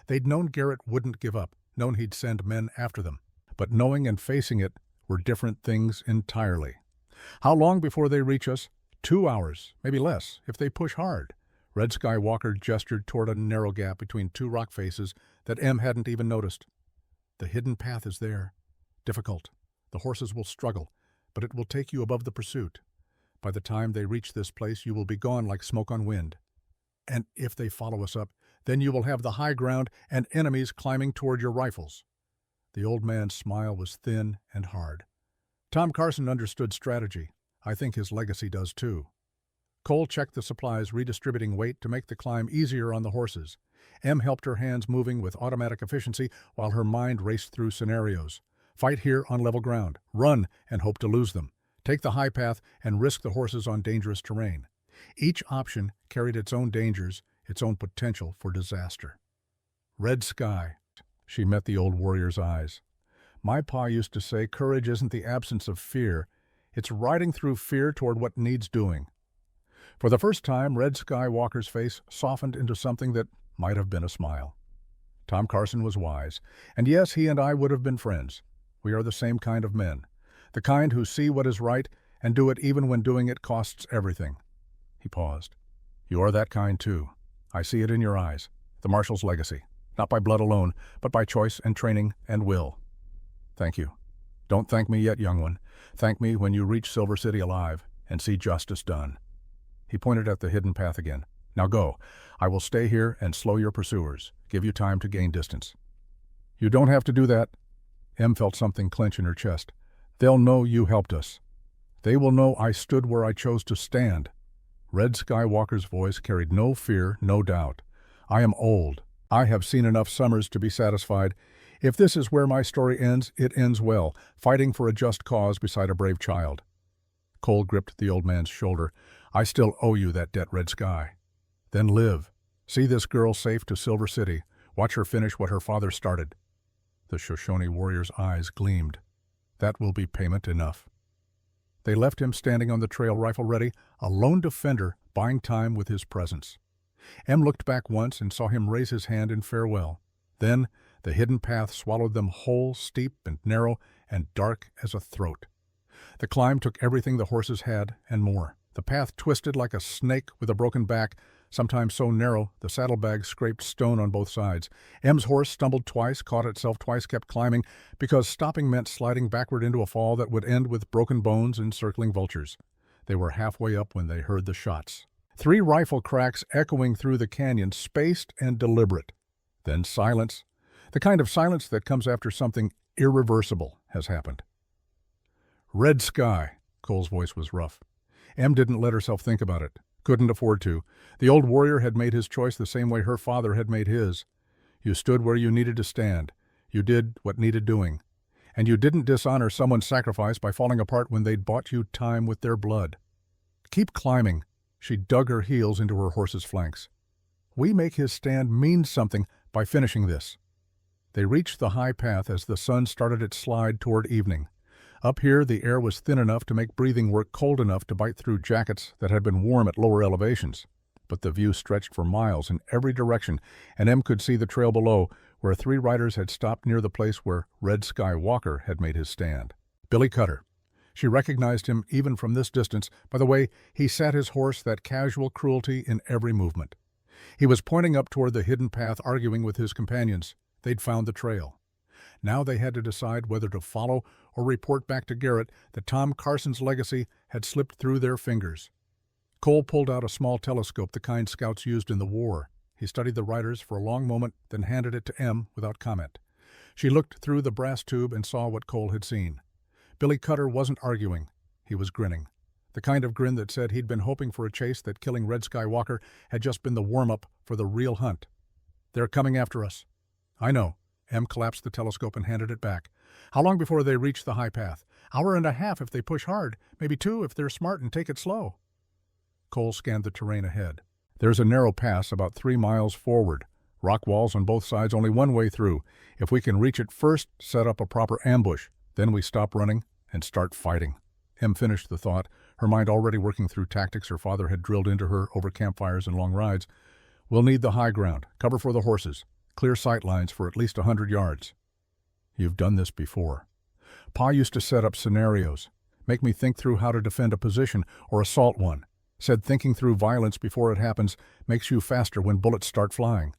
They'd known Garrett wouldn't give up, known he'd send men after them. But knowing and facing it were different things entirely. How long before they reach us? 2 hours, maybe less, if they push hard. Red Skywalker gestured toward a narrow gap between 2 rock faces that Em hadn't even noticed. The hidden path is there. Difficult. The horses will struggle, but it will take you above the pursuit. By the time they reach this place, you will be gone like smoke on wind. And if they follow us up, then you will have the high ground and enemies climbing toward your rifles. The old man's smile was thin and hard. Tom Carson understood strategy. I think his legacy does too. Cole checked the supplies, redistributing weight to make the climb easier on the horses. Em helped, her hands moving with automatic efficiency while her mind raced through scenarios. Fight here on level ground. Run and hope to lose them. Take the high path and risk the horses on dangerous terrain. Each option carried its own dangers, its own potential for disaster. Red Sky. She met the old warrior's eyes. My pa used to say courage isn't the absence of fear. It's riding through fear toward what needs doing. For the first time, Red Skywalker's face softened into something that might have been a smile. Tom Carson was wise, and yes, he and I would have been friends. We are the same kind of men, the kind who see what is right and do it even when doing it costs everything. He paused. You are that kind too. I see it in your eyes. The Marshal's legacy, not by blood alone, but by choice and training and will. Thank you. Don't thank me yet, young one. Thank me when you reach Silver City alive and see justice done. He pointed at the hidden path again. Now go. I will stay here and slow your pursuers, give you time to gain distance. You don't have to do that. Em felt something clench in her chest. They'll know you helped us. They will know I stood where I chose to stand. Red Skywalker's voice carried no fear, no doubt. I am old. I have seen enough summers to be satisfied. If this is where my story ends, it ends well, fighting for a just cause beside a brave child. Cole gripped the old man's shoulder. I still owe you that debt, Red Sky. Then live. See this girl safe to Silver City. Watch her finish what her father started. The Shoshone warrior's eyes gleamed. That will be payment enough. They left him standing on the trail, rifle ready, a lone defender, buying time with his presence. Em looked back once and saw him raise his hand in farewell. Then the hidden path swallowed them whole, steep and narrow and dark as a throat. The climb took everything the horses had and more. The path twisted like a snake with a broken back, sometimes so narrow the saddlebags scraped stone on both sides. Em's horse stumbled twice, caught itself twice, kept climbing, because stopping meant sliding backward into a fall that would end with broken bones and circling vultures. They were halfway up when they heard the shots. 3 rifle cracks echoing through the canyon, spaced and deliberate. Then silence, the kind of silence that comes after something irreversible has happened. Red Sky, Cole's voice was rough. Em didn't let herself think about it. Couldn't afford to. The old warrior had made his choice the same way her father had made his. You stood where you needed to stand. You did what needed doing. And you didn't dishonor someone's sacrifice by falling apart when they'd bought you time with their blood. Keep climbing. She dug her heels into her horse's flanks. We make his stand mean something by finishing this. They reached the high path as the sun started its slide toward evening. Up here, the air was thin enough to make breathing work cold enough to bite through jackets that had been warm at lower elevations. But the view stretched for miles in every direction, and Em could see the trail below, where 3 riders had stopped near the place where Red Sky Walker had made his stand. Billy Cutter. She recognized him even from this distance by the way he sat his horse, that casual cruelty in every movement. He was pointing up toward the hidden path, arguing with his companions. They'd found the trail. Now they had to decide whether to follow or report back to Garrett that Tom Carson's legacy had slipped through their fingers. Cole pulled out a small telescope, the kind scouts used in the war. He studied the riders for a long moment, then handed it to Em without comment. She looked through the brass tube and saw what Cole had seen. Billy Cutter wasn't arguing. He was grinning. The kind of grin that said he'd been hoping for a chase, that killing Red Sky Walker had just been the warm-up for the real hunt. They're coming after us. I know. Em collapsed the telescope and handed it back. How long before they reach the high path? Hour and a half if they push hard, maybe 2 if they're smart and take it slow. Cole scanned the terrain ahead. There's a narrow pass about 3 miles forward. Rock walls on both sides, only one way through. If we can reach it first, set up a proper ambush. Then we stop running and start fighting. Em finished the thought, her mind already working through tactics her father had drilled into her over campfires and long rides. We'll need the high ground, cover for the horses, clear sight lines for at least 100 yards. You've done this before. Pa used to set up scenarios, make me think through how to defend a position or assault one. Said thinking through violence before it happens makes you faster when bullets start flying.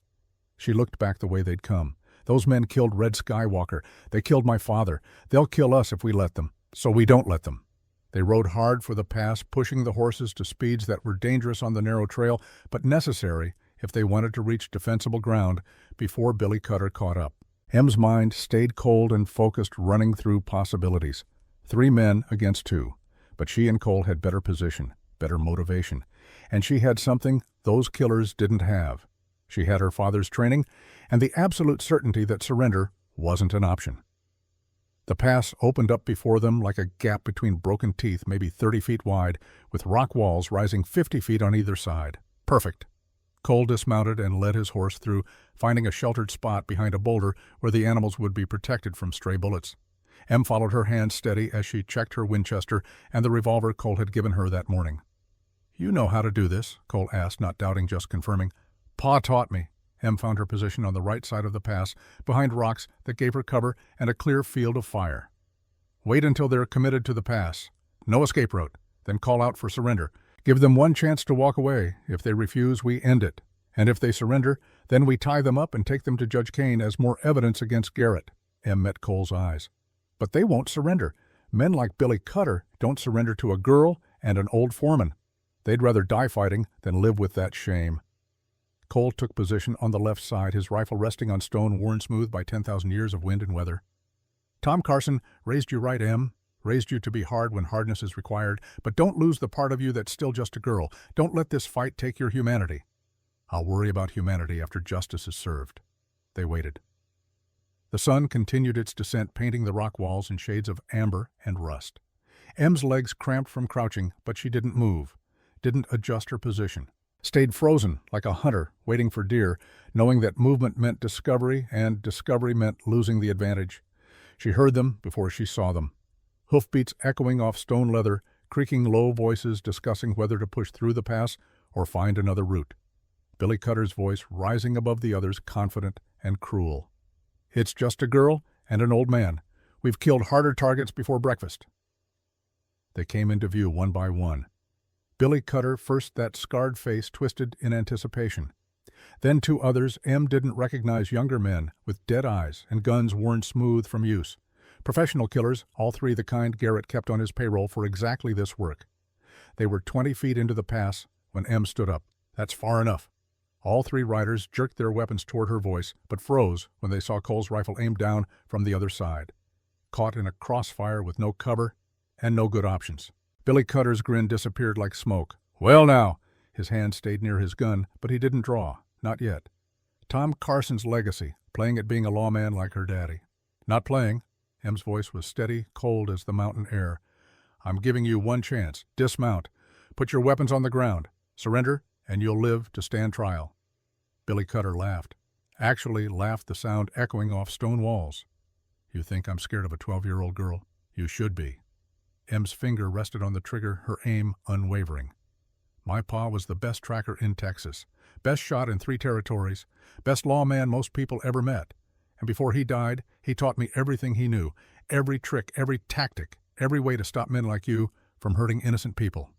She looked back the way they'd come. Those men killed Red Skywalker. They killed my father. They'll kill us if we let them, so we don't let them. They rode hard for the pass, pushing the horses to speeds that were dangerous on the narrow trail, but necessary if they wanted to reach defensible ground before Billy Cutter caught up. Em's mind stayed cold and focused, running through possibilities. 3 men against 2, but she and Cole had better position, better motivation, and she had something those killers didn't have. She had her father's training and the absolute certainty that surrender wasn't an option. The pass opened up before them like a gap between broken teeth, maybe 30 feet wide, with rock walls rising 50 feet on either side. Perfect. Cole dismounted and led his horse through, finding a sheltered spot behind a boulder where the animals would be protected from stray bullets. Em followed her hand steady as she checked her Winchester and the revolver Cole had given her that morning. You know how to do this, Cole asked, not doubting, just confirming. Pa taught me. Em found her position on the right side of the pass, behind rocks that gave her cover and a clear field of fire. Wait until they're committed to the pass. No escape route. Then call out for surrender. Give them one chance to walk away. If they refuse, we end it. And if they surrender, then we tie them up and take them to Judge Kane as more evidence against Garrett. Em met Cole's eyes. But they won't surrender. Men like Billy Cutter don't surrender to a girl and an old foreman. They'd rather die fighting than live with that shame. Cole took position on the left side, his rifle resting on stone worn smooth by 10,000 years of wind and weather. Tom Carson raised you right, Em. Raised you to be hard when hardness is required, but don't lose the part of you that's still just a girl. Don't let this fight take your humanity. I'll worry about humanity after justice is served. They waited. The sun continued its descent, painting the rock walls in shades of amber and rust. Em's legs cramped from crouching, but she didn't move, didn't adjust her position. Stayed frozen like a hunter waiting for deer, knowing that movement meant discovery and discovery meant losing the advantage. She heard them before she saw them. Hoofbeats echoing off stone leather, creaking low voices discussing whether to push through the pass or find another route. Billy Cutter's voice rising above the others, confident and cruel. It's just a girl and an old man. We've killed harder targets before breakfast. They came into view one by one. Billy Cutter first, that scarred face twisted in anticipation. Then 2 others Em didn't recognize, younger men with dead eyes and guns worn smooth from use. Professional killers, all 3 the kind Garrett kept on his payroll for exactly this work. They were 20 feet into the pass when Em stood up. That's far enough. All 3 riders jerked their weapons toward her voice, but froze when they saw Cole's rifle aimed down from the other side. Caught in a crossfire with no cover and no good options. Billy Cutter's grin disappeared like smoke. Well now, his hand stayed near his gun, but he didn't draw. Not yet. Tom Carson's legacy, playing at being a lawman like her daddy. Not playing. M's voice was steady, cold as the mountain air. "I'm giving you one chance. Dismount. Put your weapons on the ground. Surrender, and you'll live to stand trial." Billy Cutter laughed. Actually laughed, the sound echoing off stone walls. "You think I'm scared of a 12-year-old girl? You should be." M's finger rested on the trigger, her aim unwavering. "My pa was the best tracker in Texas, best shot in 3 territories, best lawman most people ever met. And before he died, he taught me everything he knew, every trick, every tactic, every way to stop men like you from hurting innocent people.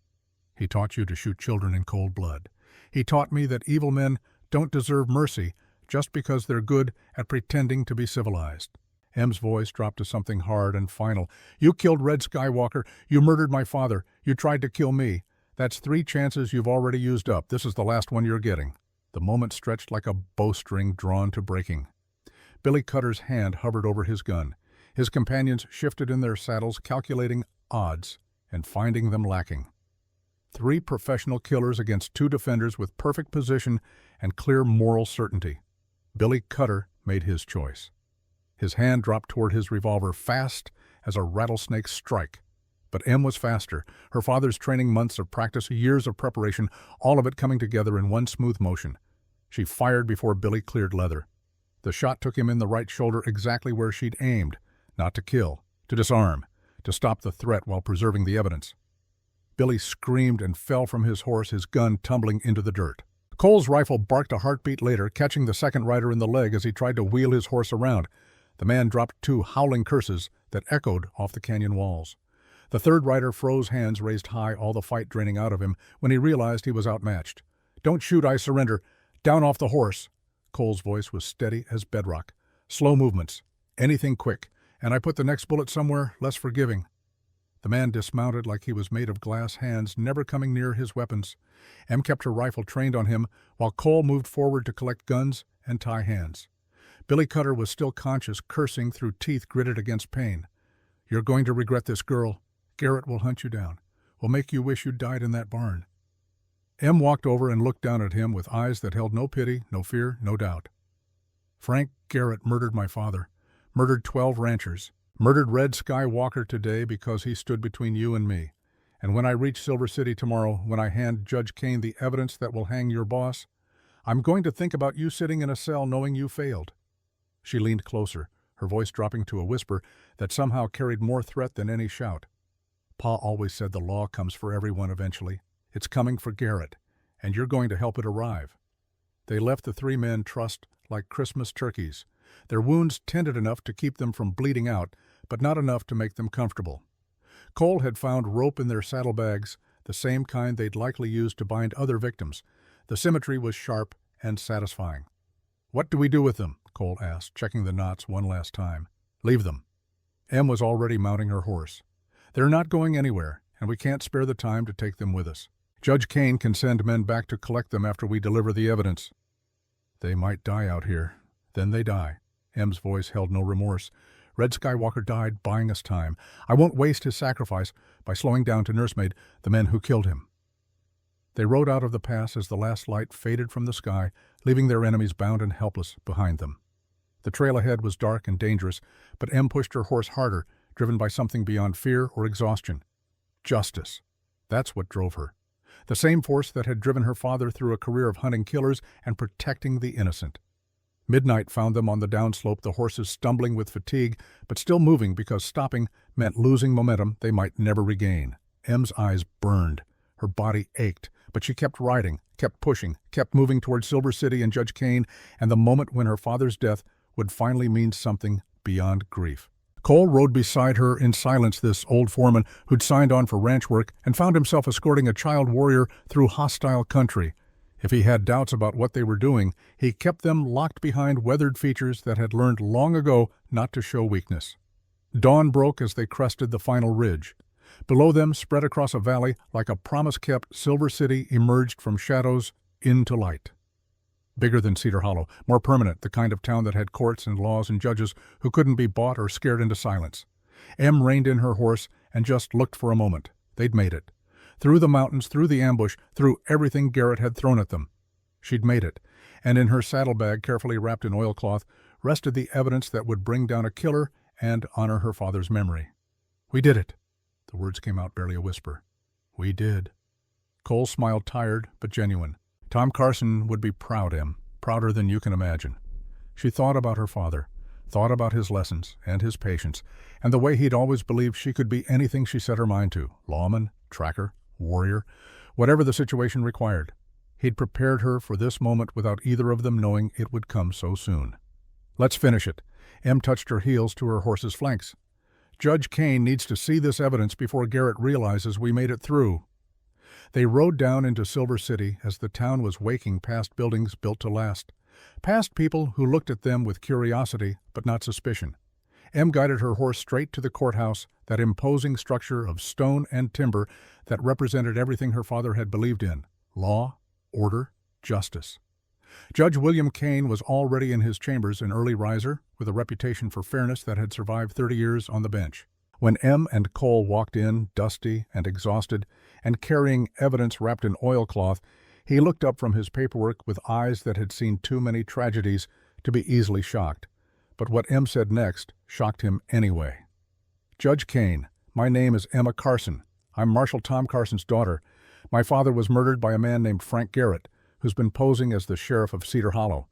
He taught you to shoot children in cold blood. He taught me that evil men don't deserve mercy just because they're good at pretending to be civilized." M's voice dropped to something hard and final. "You killed Red Skywalker. You murdered my father. You tried to kill me. That's 3 chances you've already used up. This is the last one you're getting." The moment stretched like a bowstring drawn to breaking. Billy Cutter's hand hovered over his gun. His companions shifted in their saddles, calculating odds and finding them lacking. 3 professional killers against 2 defenders with perfect position and clear moral certainty. Billy Cutter made his choice. His hand dropped toward his revolver, fast as a rattlesnake's strike. But M was faster. Her father's training, months of practice, years of preparation, all of it coming together in one smooth motion. She fired before Billy cleared leather. The shot took him in the right shoulder, exactly where she'd aimed. Not to kill, to disarm, to stop the threat while preserving the evidence. Billy screamed and fell from his horse, his gun tumbling into the dirt. Cole's rifle barked a heartbeat later, catching the second rider in the leg as he tried to wheel his horse around. The man dropped 2 howling curses that echoed off the canyon walls. The third rider froze, hands raised high, all the fight draining out of him when he realized he was outmatched. "Don't shoot, I surrender. Down off the horse." Cole's voice was steady as bedrock. "Slow movements. Anything quick. And I put the next bullet somewhere less forgiving." The man dismounted like he was made of glass, hands never coming near his weapons. M kept her rifle trained on him while Cole moved forward to collect guns and tie hands. Billy Cutter was still conscious, cursing through teeth gritted against pain. "You're going to regret this, girl. Garrett will hunt you down. Will make you wish you'd died in that barn." M walked over and looked down at him with eyes that held no pity, no fear, no doubt. "Frank Garrett murdered my father, murdered 12 ranchers, murdered Red Skywalker today because he stood between you and me. And when I reach Silver City tomorrow, when I hand Judge Kane the evidence that will hang your boss, I'm going to think about you sitting in a cell knowing you failed." She leaned closer, her voice dropping to a whisper that somehow carried more threat than any shout. "Pa always said the law comes for everyone eventually. It's coming for Garrett, and you're going to help it arrive." They left the 3 men trussed like Christmas turkeys. Their wounds tended enough to keep them from bleeding out, but not enough to make them comfortable. Cole had found rope in their saddlebags, the same kind they'd likely used to bind other victims. The symmetry was sharp and satisfying. "What do we do with them?" Cole asked, checking the knots one last time. "Leave them." M was already mounting her horse. "They're not going anywhere, and we can't spare the time to take them with us. Judge Kane can send men back to collect them after we deliver the evidence." "They might die out here. Then they die." M's voice held no remorse. "Red Skywalker died buying us time. I won't waste his sacrifice by slowing down to nursemaid the men who killed him." They rode out of the pass as the last light faded from the sky, leaving their enemies bound and helpless behind them. The trail ahead was dark and dangerous, but M pushed her horse harder, driven by something beyond fear or exhaustion. Justice. That's what drove her. The same force that had driven her father through a career of hunting killers and protecting the innocent. Midnight found them on the downslope, the horses stumbling with fatigue, but still moving because stopping meant losing momentum they might never regain. M's eyes burned. Her body ached, but she kept riding, kept pushing, kept moving toward Silver City and Judge Kane, and the moment when her father's death would finally mean something beyond grief. Cole rode beside her in silence, this old foreman who'd signed on for ranch work and found himself escorting a child warrior through hostile country. If he had doubts about what they were doing, he kept them locked behind weathered features that had learned long ago not to show weakness. Dawn broke as they crested the final ridge. Below them, spread across a valley like a promise-kept, Silver City emerged from shadows into light. Bigger than Cedar Hollow, more permanent, the kind of town that had courts and laws and judges who couldn't be bought or scared into silence. M reined in her horse and just looked for a moment. They'd made it. Through the mountains, through the ambush, through everything Garrett had thrown at them. She'd made it, and in her saddlebag, carefully wrapped in oilcloth, rested the evidence that would bring down a killer and honor her father's memory. "We did it." The words came out barely a whisper. "We did." Cole smiled, tired but genuine. Tom Carson would be proud, Em, prouder than you can imagine. She thought about her father, thought about his lessons and his patience, and the way he'd always believed she could be anything she set her mind to, lawman, tracker, warrior, whatever the situation required. He'd prepared her for this moment without either of them knowing it would come so soon. "Let's finish it." Em touched her heels to her horse's flanks. "Judge Kane needs to see this evidence before Garrett realizes we made it through." They rode down into Silver City as the town was waking past buildings built to last, past people who looked at them with curiosity but not suspicion. Em guided her horse straight to the courthouse, that imposing structure of stone and timber that represented everything her father had believed in: law, order, justice. Judge William Kane was already in his chambers, an early riser with a reputation for fairness that had survived 30 years on the bench. When Em and Cole walked in, dusty and exhausted, and carrying evidence wrapped in oilcloth, he looked up from his paperwork with eyes that had seen too many tragedies to be easily shocked. But what Em said next shocked him anyway. "Judge Kane, my name is Emma Carson. I'm Marshal Tom Carson's daughter. My father was murdered by a man named Frank Garrett, who's been posing as the sheriff of Cedar Hollow.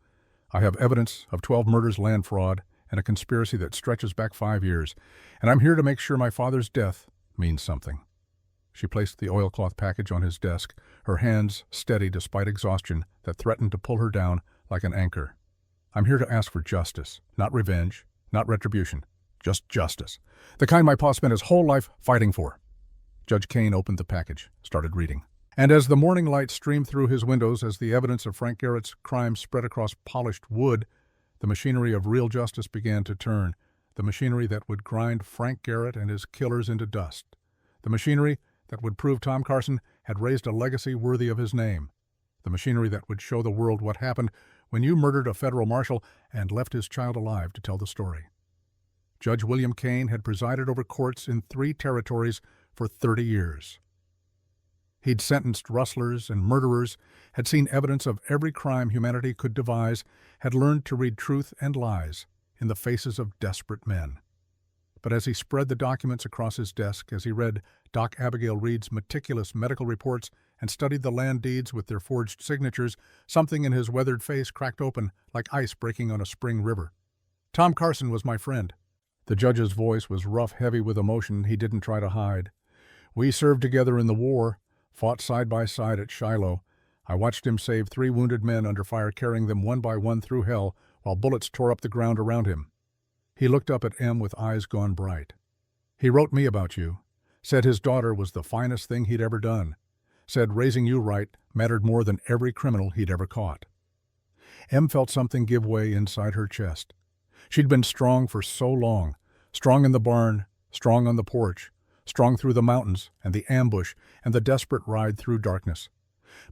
I have evidence of 12 murders, land fraud, and a conspiracy that stretches back 5 years, and I'm here to make sure my father's death means something." She placed the oilcloth package on his desk, her hands steady despite exhaustion that threatened to pull her down like an anchor. "I'm here to ask for justice, not revenge, not retribution, just justice. The kind my pa spent his whole life fighting for." Judge Kane opened the package, started reading. And as the morning light streamed through his windows, as the evidence of Frank Garrett's crime spread across polished wood, the machinery of real justice began to turn, the machinery that would grind Frank Garrett and his killers into dust, the machinery that would prove Tom Carson had raised a legacy worthy of his name, the machinery that would show the world what happened when you murdered a federal marshal and left his child alive to tell the story. Judge William Kane had presided over courts in 3 territories for 30 years. He'd sentenced rustlers and murderers, had seen evidence of every crime humanity could devise, had learned to read truth and lies in the faces of desperate men. But as he spread the documents across his desk, as he read Doc Abigail Reed's meticulous medical reports and studied the land deeds with their forged signatures, something in his weathered face cracked open like ice breaking on a spring river. "Tom Carson was my friend." The judge's voice was rough, heavy with emotion he didn't try to hide. "We served together in the war, fought side by side at Shiloh. I watched him save 3 wounded men under fire, carrying them one by one through hell while bullets tore up the ground around him." He looked up at Em with eyes gone bright. "He wrote me about you, said his daughter was the finest thing he'd ever done, said raising you right mattered more than every criminal he'd ever caught." Em felt something give way inside her chest. She'd been strong for so long, strong in the barn, strong on the porch, strong through the mountains and the ambush and the desperate ride through darkness.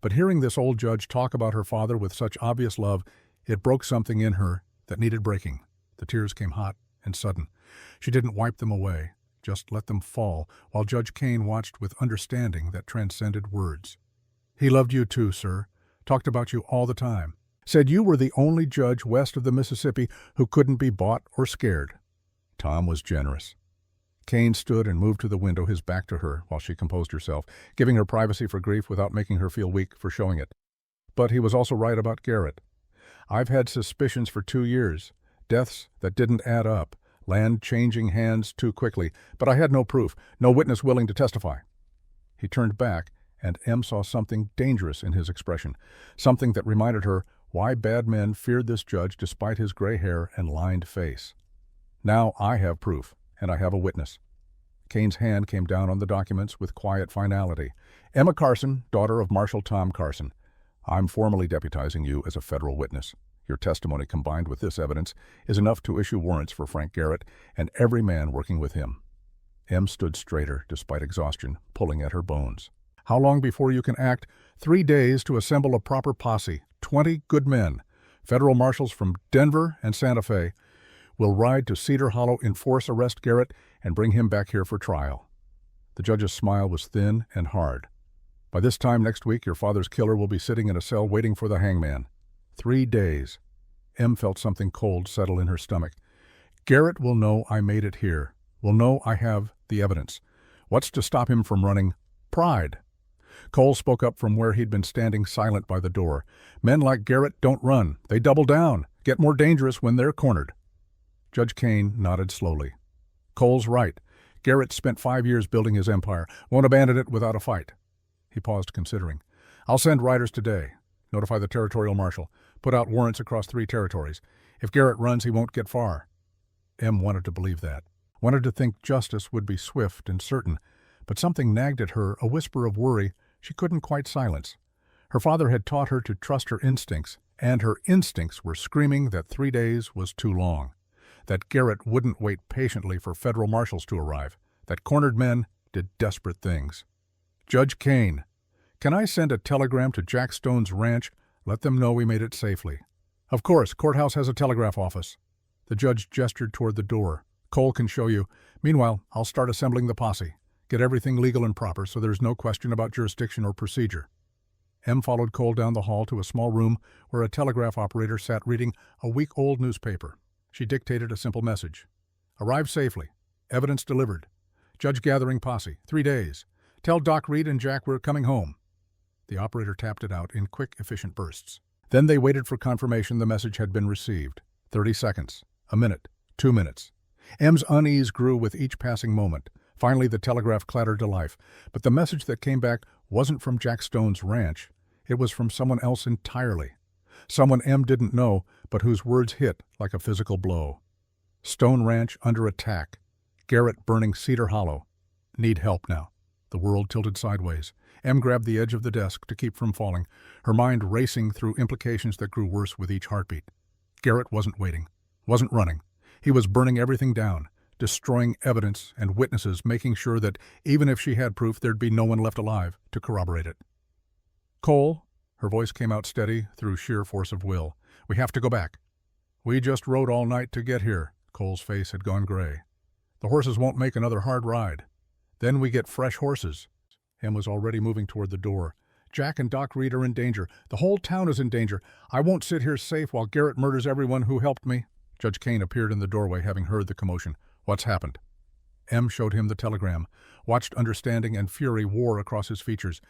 But hearing this old judge talk about her father with such obvious love, it broke something in her that needed breaking. The tears came hot and sudden. She didn't wipe them away, just let them fall, while Judge Kane watched with understanding that transcended words. "He loved you too, sir. Talked about you all the time. Said you were the only judge west of the Mississippi who couldn't be bought or scared." Tom was generous. Kane stood and moved to the window, his back to her, while she composed herself, giving her privacy for grief without making her feel weak for showing it. But he was also right about Garrett. "I've had suspicions for 2 years. Deaths that didn't add up, land changing hands too quickly, but I had no proof, no witness willing to testify." He turned back, and Em saw something dangerous in his expression, something that reminded her why bad men feared this judge despite his gray hair and lined face. "Now I have proof, and I have a witness." Kane's hand came down on the documents with quiet finality. "Emma Carson, daughter of Marshal Tom Carson. I'm formally deputizing you as a federal witness. Your testimony combined with this evidence is enough to issue warrants for Frank Garrett and every man working with him." Em stood straighter despite exhaustion, pulling at her bones. "How long before you can act?" 3 days to assemble a proper posse, 20 good men, federal marshals from Denver and Santa Fe, will ride to Cedar Hollow, enforce arrest Garrett, and bring him back here for trial." The judge's smile was thin and hard. "By this time next week, your father's killer will be sitting in a cell waiting for the hangman. 3 days. Em felt something cold settle in her stomach. Garrett will know I made it here, will know I have the evidence. What's to stop him from running? Pride. Cole spoke up from where he'd been standing silent by the door. Men like Garrett don't run. They double down, get more dangerous when they're cornered. Judge Kane nodded slowly. Cole's right. Garrett spent 5 years building his empire, won't abandon it without a fight. He paused, considering. I'll send riders today. Notify the territorial marshal. Put out warrants across 3 territories. If Garrett runs, he won't get far. Em wanted to believe that. Wanted to think justice would be swift and certain. But something nagged at her, a whisper of worry she couldn't quite silence. Her father had taught her to trust her instincts, and her instincts were screaming that 3 days was too long. That Garrett wouldn't wait patiently for federal marshals to arrive. That cornered men did desperate things. Judge Kane, can I send a telegram to Jack Stone's ranch? Let them know we made it safely. Of course, courthouse has a telegraph office. The judge gestured toward the door. Cole can show you. Meanwhile, I'll start assembling the posse. Get everything legal and proper so there's no question about jurisdiction or procedure. Em followed Cole down the hall to a small room where a telegraph operator sat reading a week-old newspaper. She dictated a simple message. Arrive safely. Evidence delivered. Judge gathering posse. 3 days. Tell Doc Reed and Jack we're coming home. The operator tapped it out in quick, efficient bursts. Then they waited for confirmation the message had been received. 30 seconds. A minute. 2 minutes. Em's unease grew with each passing moment. Finally, the telegraph clattered to life. But the message that came back wasn't from Jack Stone's ranch. It was from someone else entirely. Someone Em didn't know, but whose words hit like a physical blow. Stone Ranch under attack. Garrett burning Cedar Hollow. Need help now. The world tilted sideways. Em grabbed the edge of the desk to keep from falling, her mind racing through implications that grew worse with each heartbeat. Garrett wasn't waiting, wasn't running. He was burning everything down, destroying evidence and witnesses, making sure that even if she had proof, there'd be no one left alive to corroborate it. Cole, her voice came out steady through sheer force of will. We have to go back. We just rode all night to get here. Cole's face had gone gray. The horses won't make another hard ride. Then we get fresh horses. Em was already moving toward the door. Jack and Doc Reed are in danger. The whole town is in danger. I won't sit here safe while Garrett murders everyone who helped me. Judge Kane appeared in the doorway, having heard the commotion. What's happened? Em showed him the telegram, watched understanding and fury war across his features.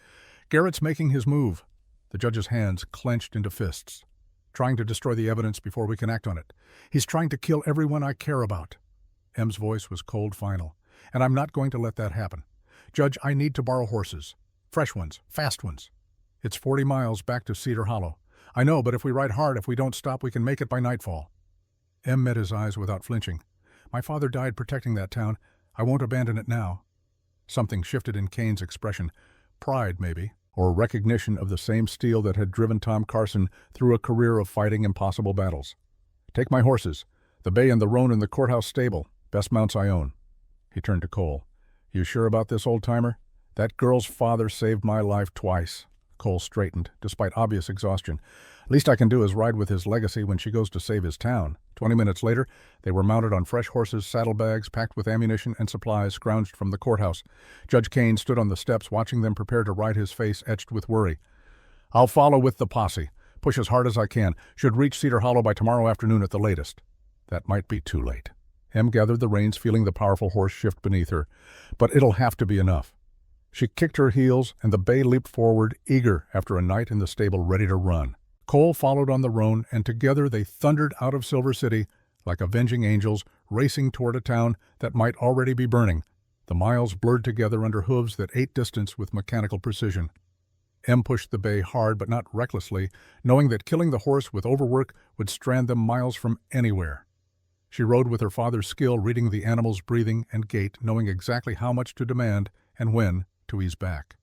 Garrett's making his move. The judge's hands clenched into fists. Trying to destroy the evidence before we can act on it. He's trying to kill everyone I care about. Em's voice was cold final. And I'm not going to let that happen. Judge, I need to borrow horses. Fresh ones, fast ones. It's 40 miles back to Cedar Hollow. I know, but if we ride hard, if we don't stop, we can make it by nightfall. Em met his eyes without flinching. My father died protecting that town. I won't abandon it now. Something shifted in Kane's expression. Pride, maybe, or recognition of the same steel that had driven Tom Carson through a career of fighting impossible battles. Take my horses. The bay and the roan in the courthouse stable. Best mounts I own. He turned to Cole. You sure about this, old-timer? That girl's father saved my life twice. Cole straightened, despite obvious exhaustion. Least I can do is ride with his legacy when she goes to save his town. 20 minutes later, they were mounted on fresh horses, saddlebags packed with ammunition and supplies scrounged from the courthouse. Judge Kane stood on the steps watching them prepare to ride, his face etched with worry. I'll follow with the posse. Push as hard as I can. Should reach Cedar Hollow by tomorrow afternoon at the latest. That might be too late. Em gathered the reins, feeling the powerful horse shift beneath her. But it'll have to be enough. She kicked her heels, and the bay leaped forward, eager after a night in the stable ready to run. Cole followed on the roan, and together they thundered out of Silver City like avenging angels, racing toward a town that might already be burning. The miles blurred together under hooves that ate distance with mechanical precision. Em pushed the bay hard but not recklessly, knowing that killing the horse with overwork would strand them miles from anywhere. She rode with her father's skill, reading the animal's breathing and gait, knowing exactly how much to demand and when to ease back.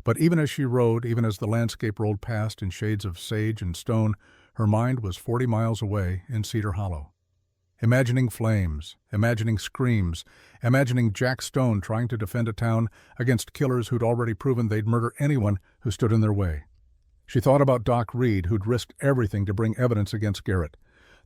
But even as she rode, even as the landscape rolled past in shades of sage and stone, her mind was 40 miles away in Cedar Hollow. Imagining flames, imagining screams, imagining Jack Stone trying to defend a town against killers who'd already proven they'd murder anyone who stood in their way. She thought about Doc Reed, who'd risked everything to bring evidence against Garrett.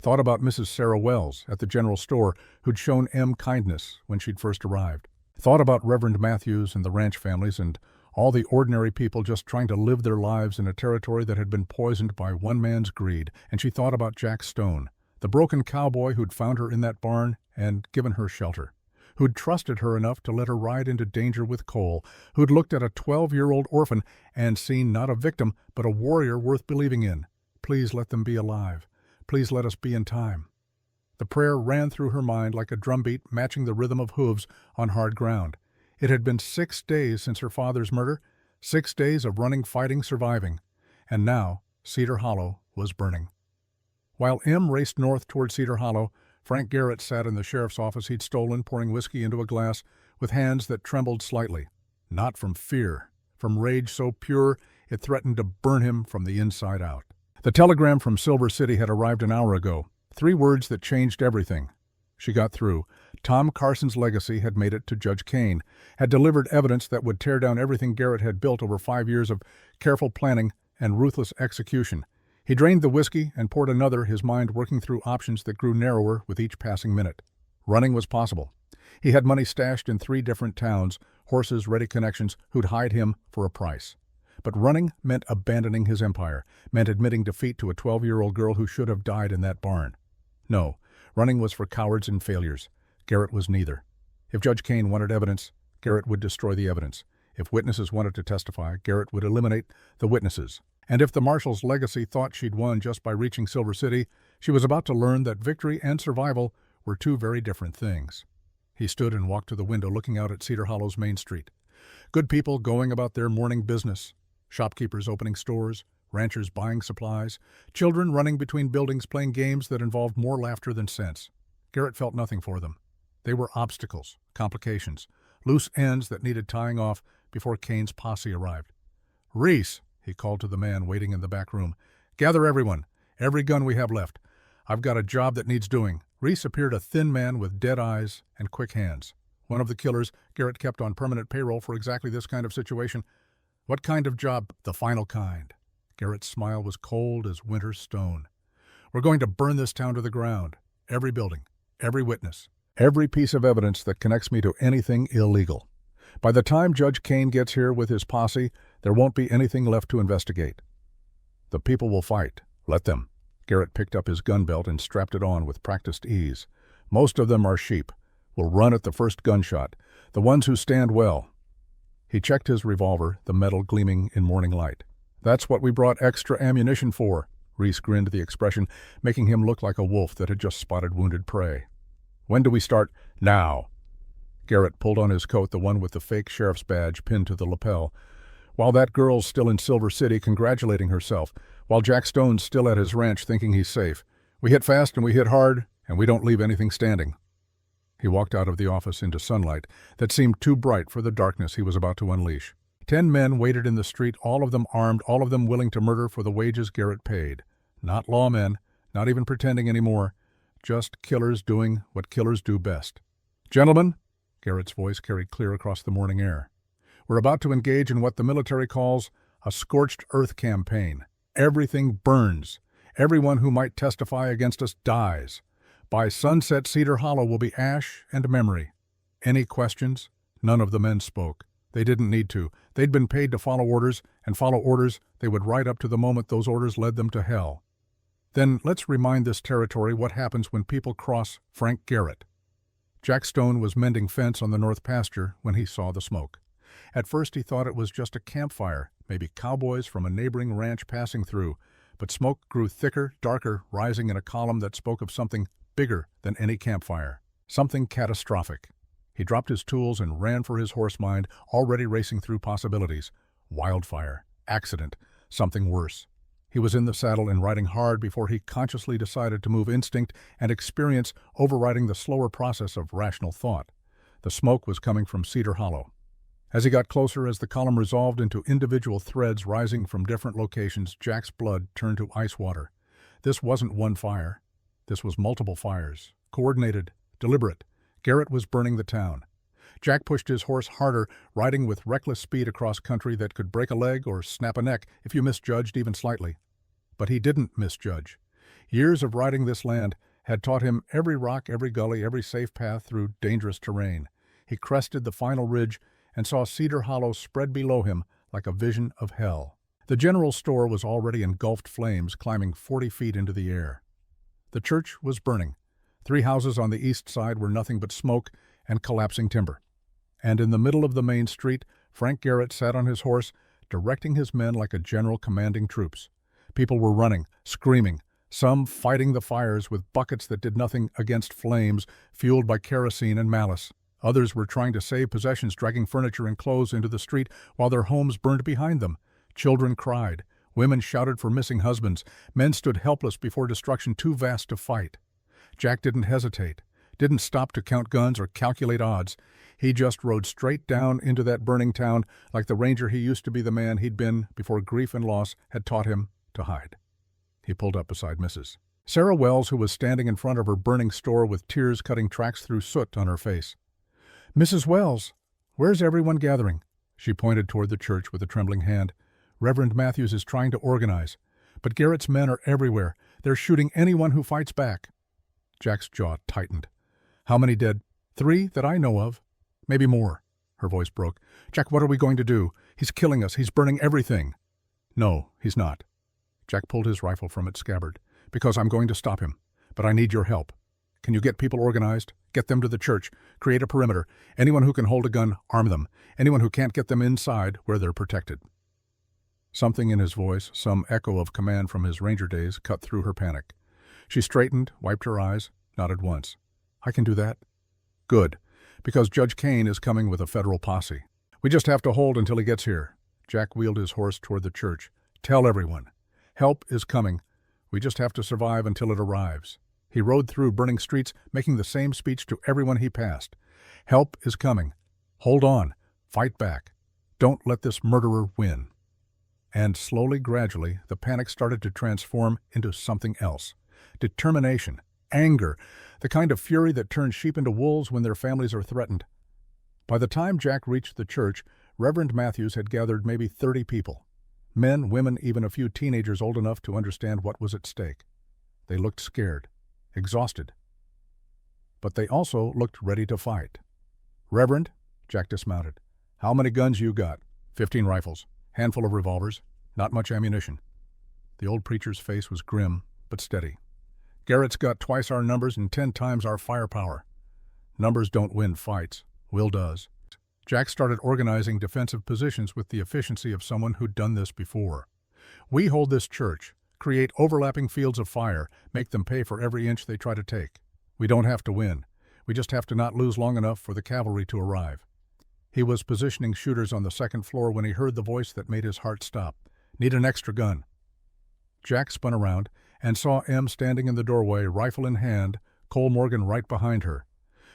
Thought about Mrs. Sarah Wells at the general store, who'd shown Em kindness when she'd first arrived. Thought about Reverend Matthews and the ranch families and all the ordinary people just trying to live their lives in a territory that had been poisoned by one man's greed. And she thought about Jack Stone, The broken cowboy who'd found her in that barn and given her shelter, who'd trusted her enough to let her ride into danger with Cole, who'd looked at a 12-year-old orphan and seen not a victim but a warrior worth believing in. Please let them be alive. Please let us be in time. The prayer ran through her mind like a drumbeat matching the rhythm of hooves on hard ground. It had been 6 days since her father's murder, 6 days of running, fighting, surviving. And now Cedar Hollow was burning. While M raced north toward Cedar Hollow, Frank Garrett sat in the sheriff's office he'd stolen, pouring whiskey into a glass with hands that trembled slightly. Not from fear, from rage so pure it threatened to burn him from the inside out. The telegram from Silver City had arrived an hour ago. 3 words that changed everything. She got through. Tom Carson's legacy had made it to Judge Kane, had delivered evidence that would tear down everything Garrett had built over 5 years of careful planning and ruthless execution. He drained the whiskey and poured another, his mind working through options that grew narrower with each passing minute. Running was possible. He had money stashed in 3 different towns, horses, ready connections who'd hide him for a price. But running meant abandoning his empire, meant admitting defeat to a 12-year-old girl who should have died in that barn. No, running was for cowards and failures. Garrett was neither. If Judge Kane wanted evidence, Garrett would destroy the evidence. If witnesses wanted to testify, Garrett would eliminate the witnesses. And if the marshal's legacy thought she'd won just by reaching Silver City, she was about to learn that victory and survival were 2 very different things. He stood and walked to the window looking out at Cedar Hollow's main street. Good people going about their morning business. Shopkeepers opening stores, ranchers buying supplies, children running between buildings playing games that involved more laughter than sense. Garrett felt nothing for them. They were obstacles, complications, loose ends that needed tying off before Kane's posse arrived. "Reese," he called to the man waiting in the back room, "gather everyone, every gun we have left. I've got a job that needs doing." Reese appeared a thin man with dead eyes and quick hands. One of the killers Garrett kept on permanent payroll for exactly this kind of situation. "What kind of job?" "The final kind." Garrett's smile was cold as winter's stone. "We're going to burn this town to the ground. Every building, every witness, every piece of evidence that connects me to anything illegal. By the time Judge Kane gets here with his posse, there won't be anything left to investigate. The people will fight. Let them." Garrett picked up his gun belt and strapped it on with practiced ease. "Most of them are sheep. Will run at the first gunshot. The ones who stand well." He checked his revolver, the metal gleaming in morning light. "That's what we brought extra ammunition for." Reese grinned the expression, making him look like a wolf that had just spotted wounded prey. "When do we start?" "Now." Garrett pulled on his coat, the one with the fake sheriff's badge pinned to the lapel. "While that girl's still in Silver City congratulating herself, while Jack Stone's still at his ranch thinking he's safe. We hit fast and we hit hard, and we don't leave anything standing." He walked out of the office into sunlight that seemed too bright for the darkness he was about to unleash. 10 men waited in the street, all of them armed, all of them willing to murder for the wages Garrett paid. Not lawmen, not even pretending anymore, just killers doing what killers do best. "Gentlemen," Garrett's voice carried clear across the morning air, "we're about to engage in what the military calls a scorched earth campaign. Everything burns. Everyone who might testify against us dies. By sunset, Cedar Hollow will be ash and memory." Any questions? None of the men spoke. They didn't need to. They'd been paid to follow orders, and follow orders they would right up to the moment those orders led them to hell. Then let's remind this territory what happens when people cross Frank Garrett. Jack Stone was mending fence on the north pasture when he saw the smoke. At first he thought it was just a campfire, maybe cowboys from a neighboring ranch passing through, but smoke grew thicker, darker, rising in a column that spoke of something bigger than any campfire, something catastrophic. He dropped his tools and ran for his horse mind, already racing through possibilities. Wildfire, accident, something worse. He was in the saddle and riding hard before he consciously decided to move instinct and experience overriding the slower process of rational thought. The smoke was coming from Cedar Hollow. As he got closer, as the column resolved into individual threads rising from different locations, Jack's blood turned to ice water. This wasn't one fire. This was multiple fires, coordinated, deliberate. Garrett was burning the town. Jack pushed his horse harder, riding with reckless speed across country that could break a leg or snap a neck if you misjudged even slightly. But he didn't misjudge. Years of riding this land had taught him every rock, every gully, every safe path through dangerous terrain. He crested the final ridge and saw Cedar Hollow spread below him like a vision of hell. The general store was already engulfed flames, climbing 40 feet into the air. The church was burning. 3 houses on the east side were nothing but smoke and collapsing timber. And in the middle of the main street, Frank Garrett sat on his horse, directing his men like a general commanding troops. People were running, screaming, some fighting the fires with buckets that did nothing against flames fueled by kerosene and malice. Others were trying to save possessions, dragging furniture and clothes into the street while their homes burned behind them. Children cried. Women shouted for missing husbands. Men stood helpless before destruction too vast to fight. Jack didn't hesitate, didn't stop to count guns or calculate odds. He just rode straight down into that burning town like the ranger he used to be, the man he'd been before grief and loss had taught him to hide. He pulled up beside Mrs. Sarah Wells, who was standing in front of her burning store with tears cutting tracks through soot on her face. "Mrs. Wells, where's everyone gathering?" She pointed toward the church with a trembling hand. "Reverend Matthews is trying to organize, but Garrett's men are everywhere. They're shooting anyone who fights back." Jack's jaw tightened. "How many dead?" "3 that I know of. Maybe more." Her voice broke. "Jack, what are we going to do? He's killing us. He's burning everything." "No, he's not." Jack pulled his rifle from its scabbard. "Because I'm going to stop him. But I need your help. Can you get people organized? Get them to the church. Create a perimeter. Anyone who can hold a gun, arm them. Anyone who can't, get them inside where they're protected." Something in his voice, some echo of command from his ranger days, cut through her panic. She straightened, wiped her eyes, nodded once. "I can do that." "Good, because Judge Kane is coming with a federal posse. We just have to hold until he gets here." Jack wheeled his horse toward the church. "Tell everyone. Help is coming. We just have to survive until it arrives." He rode through burning streets, making the same speech to everyone he passed. "Help is coming. Hold on. Fight back. Don't let this murderer win." And slowly, gradually, the panic started to transform into something else. Determination, anger, the kind of fury that turns sheep into wolves when their families are threatened. By the time Jack reached the church, Reverend Matthews had gathered maybe 30 people. Men, women, even a few teenagers old enough to understand what was at stake. They looked scared, exhausted. But they also looked ready to fight. "Reverend," Jack dismounted, "how many guns you got?" 15 rifles. Handful of revolvers. Not much ammunition." The old preacher's face was grim, but steady. "Garrett's got twice our numbers and 10 times our firepower. Numbers don't win fights. Will does." Jack started organizing defensive positions with the efficiency of someone who'd done this before. "We hold this church, create overlapping fields of fire, make them pay for every inch they try to take. We don't have to win. We just have to not lose long enough for the cavalry to arrive." He was positioning shooters on the second floor when he heard the voice that made his heart stop. "Need an extra gun." Jack spun around and saw Em standing in the doorway, rifle in hand, Cole Morgan right behind her.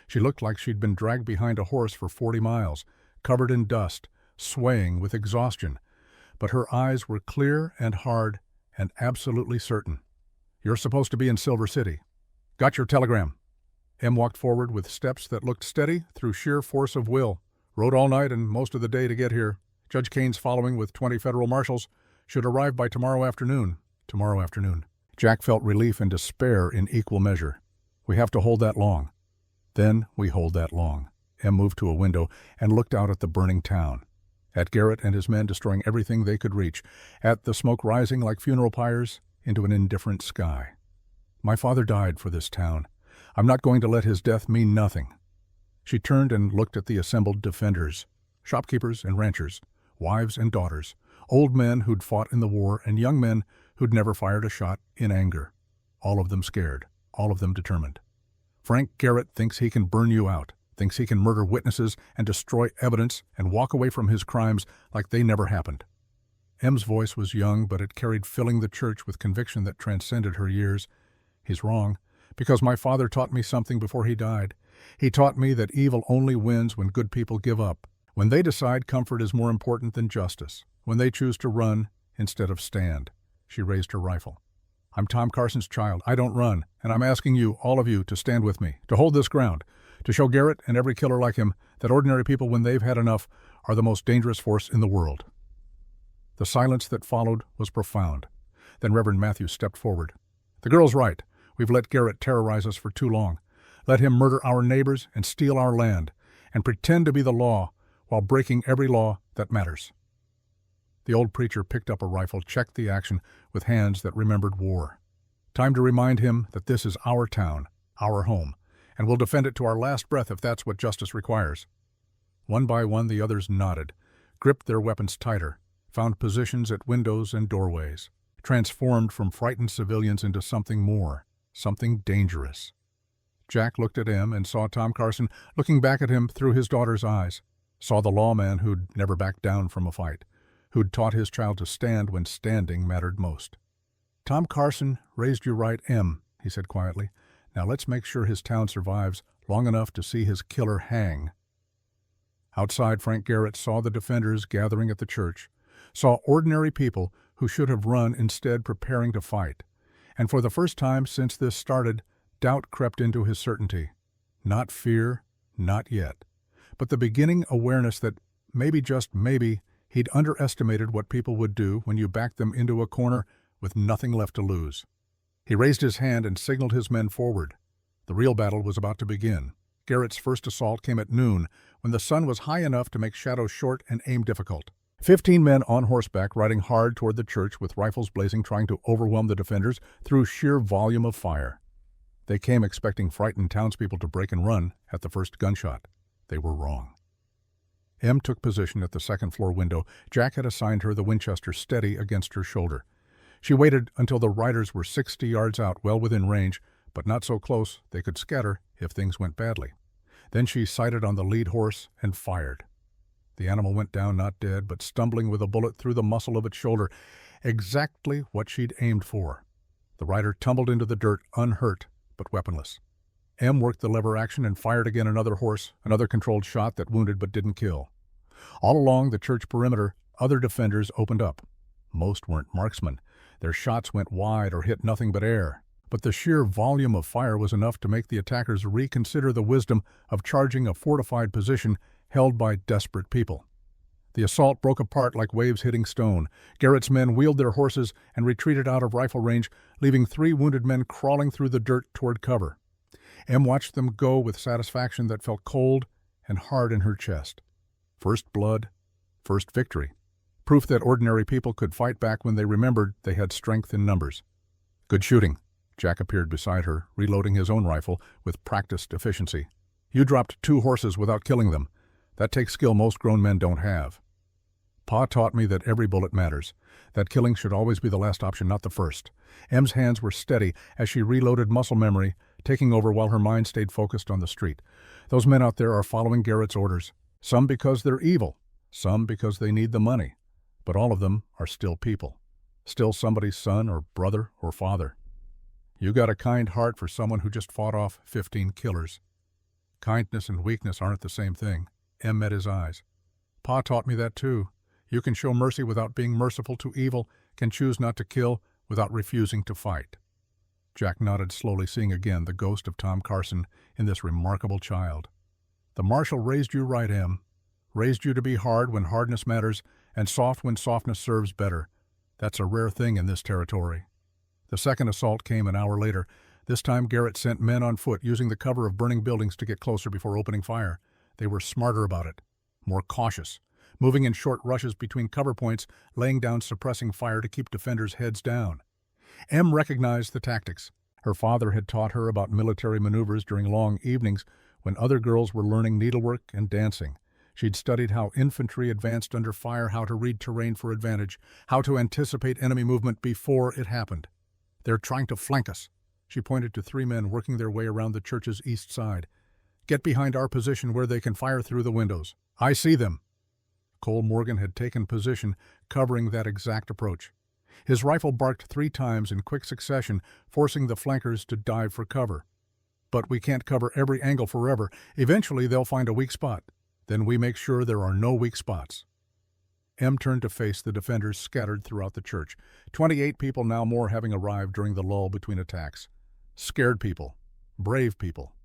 She looked like she'd been dragged behind a horse for 40 miles, covered in dust, swaying with exhaustion. But her eyes were clear and hard and absolutely certain. "You're supposed to be in Silver City. Got your telegram." Em walked forward with steps that looked steady through sheer force of will. "Rode all night and most of the day to get here. Judge Kane's following with 20 federal marshals. Should arrive by tomorrow afternoon." Tomorrow afternoon. Jack felt relief and despair in equal measure. "We have to hold that long." "Then we hold that long." Em moved to a window and looked out at the burning town. At Garrett and his men destroying everything they could reach. At the smoke rising like funeral pyres into an indifferent sky. "My father died for this town. I'm not going to let his death mean nothing." She turned and looked at the assembled defenders. Shopkeepers and ranchers. Wives and daughters. Old men who'd fought in the war and young men who'd never fired a shot in anger. All of them scared. All of them determined. "Frank Garrett thinks he can burn you out. Thinks he can murder witnesses and destroy evidence and walk away from his crimes like they never happened." Em's voice was young, but it carried filling the church with conviction that transcended her years. "He's wrong, because my father taught me something before he died. He taught me that evil only wins when good people give up, when they decide comfort is more important than justice, when they choose to run instead of stand." She raised her rifle. "I'm Tom Carson's child. I don't run, and I'm asking you, all of you, to stand with me, to hold this ground, to show Garrett and every killer like him that ordinary people, when they've had enough, are the most dangerous force in the world." The silence that followed was profound. Then Reverend Matthews stepped forward. "The girl's right. We've let Garrett terrorize us for too long. Let him murder our neighbors and steal our land, and pretend to be the law while breaking every law that matters." The old preacher picked up a rifle, checked the action with hands that remembered war. Time to remind him that this is our town, our home, and we'll defend it to our last breath if that's what justice requires. One by one the others nodded, gripped their weapons tighter, found positions at windows and doorways, transformed from frightened civilians into something more, something dangerous. Jack looked at Em and saw Tom Carson looking back at him through his daughter's eyes, saw the lawman who'd never backed down from a fight, who'd taught his child to stand when standing mattered most. "Tom Carson raised you right, Em," he said quietly. "Now let's make sure his town survives long enough to see his killer hang." Outside, Frank Garrett saw the defenders gathering at the church, saw ordinary people who should have run instead preparing to fight. And for the first time since this started, doubt crept into his certainty. Not fear, not yet, but the beginning awareness that maybe, just maybe, he'd underestimated what people would do when you backed them into a corner with nothing left to lose. He raised his hand and signaled his men forward. The real battle was about to begin. Garrett's first assault came at noon, when the sun was high enough to make shadows short and aim difficult. 15 men on horseback riding hard toward the church with rifles blazing, trying to overwhelm the defenders through sheer volume of fire. They came expecting frightened townspeople to break and run at the first gunshot. They were wrong. Em took position at the second-floor window. Jack had assigned her the Winchester steady against her shoulder. She waited until the riders were 60 yards out, well within range, but not so close they could scatter if things went badly. Then she sighted on the lead horse and fired. The animal went down not dead, but stumbling with a bullet through the muscle of its shoulder, exactly what she'd aimed for. The rider tumbled into the dirt, unhurt but weaponless. Em worked the lever action and fired again another horse, another controlled shot that wounded but didn't kill. All along the church perimeter, other defenders opened up. Most weren't marksmen. Their shots went wide or hit nothing but air. But the sheer volume of fire was enough to make the attackers reconsider the wisdom of charging a fortified position held by desperate people. The assault broke apart like waves hitting stone. Garrett's men wheeled their horses and retreated out of rifle range, leaving 3 wounded men crawling through the dirt toward cover. Em watched them go with satisfaction that felt cold and hard in her chest. First blood, first victory. Proof that ordinary people could fight back when they remembered they had strength in numbers. "Good shooting." Jack appeared beside her, reloading his own rifle with practiced efficiency. "You dropped 2 horses without killing them. That takes skill most grown men don't have. Pa taught me that every bullet matters, that killing should always be the last option, not the first." Em's hands were steady as she reloaded, muscle memory taking over while her mind stayed focused on the street. Those men out there are following Garrett's orders, some because they're evil, some because they need the money, but all of them are still people, still somebody's son or brother or father. "You got a kind heart for someone who just fought off 15 killers. Kindness and weakness aren't the same thing." Em met his eyes. "Pa taught me that too. You can show mercy without being merciful to evil, can choose not to kill without refusing to fight." Jack nodded slowly, seeing again the ghost of Tom Carson in this remarkable child. "The marshal raised you right, Em. Raised you to be hard when hardness matters and soft when softness serves better. That's a rare thing in this territory." The second assault came an hour later. This time Garrett sent men on foot, using the cover of burning buildings to get closer before opening fire. They were smarter about it, more cautious, moving in short rushes between cover points, laying down suppressing fire to keep defenders' heads down. Em recognized the tactics. Her father had taught her about military maneuvers during long evenings when other girls were learning needlework and dancing. She'd studied how infantry advanced under fire, how to read terrain for advantage, how to anticipate enemy movement before it happened. "They're trying to flank us." She pointed to 3 men working their way around the church's east side. "Get behind our position where they can fire through the windows." "I see them." Cole Morgan had taken position, covering that exact approach. His rifle barked 3 times in quick succession, forcing the flankers to dive for cover. "But we can't cover every angle forever. Eventually they'll find a weak spot. Then we make sure there are no weak spots." Em turned to face the defenders scattered throughout the church, 28 people now more having arrived during the lull between attacks. Scared people, brave people,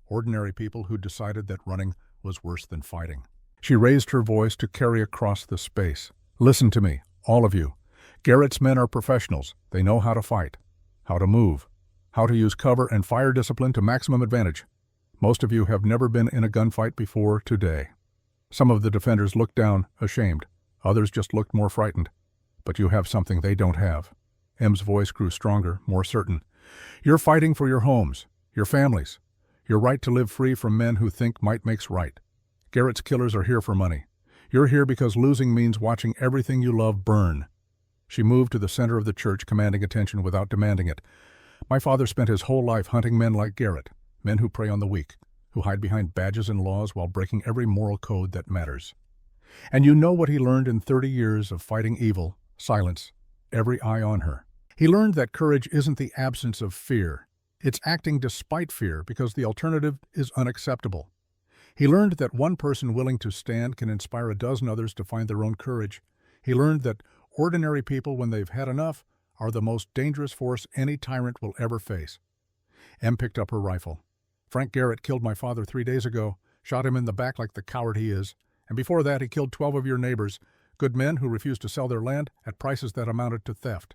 ordinary people who decided that running was worse than fighting. She raised her voice to carry across the space. "Listen to me, all of you. Garrett's men are professionals. They know how to fight, how to move, how to use cover and fire discipline to maximum advantage. Most of you have never been in a gunfight before today." Some of the defenders looked down, ashamed. Others just looked more frightened. "But you have something they don't have." M's voice grew stronger, more certain. "You're fighting for your homes, your families, your right to live free from men who think might makes right. Garrett's killers are here for money. You're here because losing means watching everything you love burn." She moved to the center of the church, commanding attention without demanding it. "My father spent his whole life hunting men like Garrett, men who prey on the weak, who hide behind badges and laws while breaking every moral code that matters. And you know what he learned in 30 years of fighting evil? Silence. Every eye on her. He learned that courage isn't the absence of fear. It's acting despite fear because the alternative is unacceptable. He learned that one person willing to stand can inspire a dozen others to find their own courage. He learned that ordinary people, when they've had enough, are the most dangerous force any tyrant will ever face. Em picked up her rifle. "Frank Garrett killed my father 3 days ago, shot him in the back like the coward he is. And before that, he killed 12 of your neighbors, good men who refused to sell their land at prices that amounted to theft.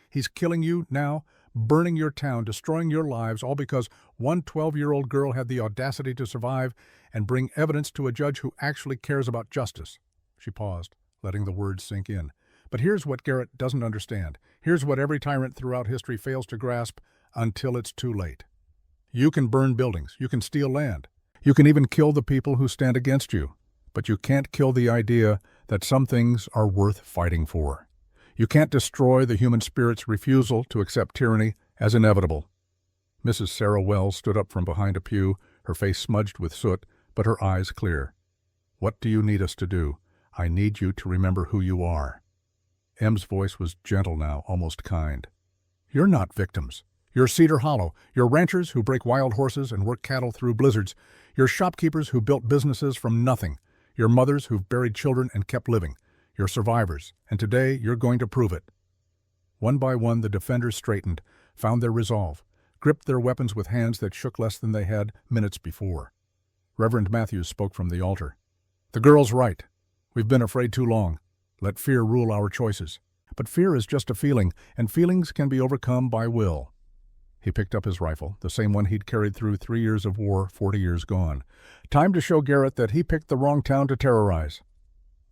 He's killing you now, burning your town, destroying your lives, all because one 12-year-old girl had the audacity to survive and bring evidence to a judge who actually cares about justice." She paused, letting the words sink in. "But here's what Garrett doesn't understand. Here's what every tyrant throughout history fails to grasp until it's too late. You can burn buildings, you can steal land, you can even kill the people who stand against you. But you can't kill the idea that some things are worth fighting for. You can't destroy the human spirit's refusal to accept tyranny as inevitable." Mrs. Sarah Wells stood up from behind a pew, her face smudged with soot, but her eyes clear. "What do you need us to do? I need you to remember who you are." M's voice was gentle now, almost kind. "You're not victims. You're Cedar Hollow. You're ranchers who break wild horses and work cattle through blizzards. You're shopkeepers who built businesses from nothing. You're mothers who've buried children and kept living. You're survivors, and today you're going to prove it." One by one, the defenders straightened, found their resolve, gripped their weapons with hands that shook less than they had minutes before. Reverend Matthews spoke from the altar. "The girl's right. We've been afraid too long. Let fear rule our choices. But fear is just a feeling, and feelings can be overcome by will." He picked up his rifle, the same one he'd carried through 3 years of war, 40 years gone. Time to show Garrett that he picked the wrong town to terrorize.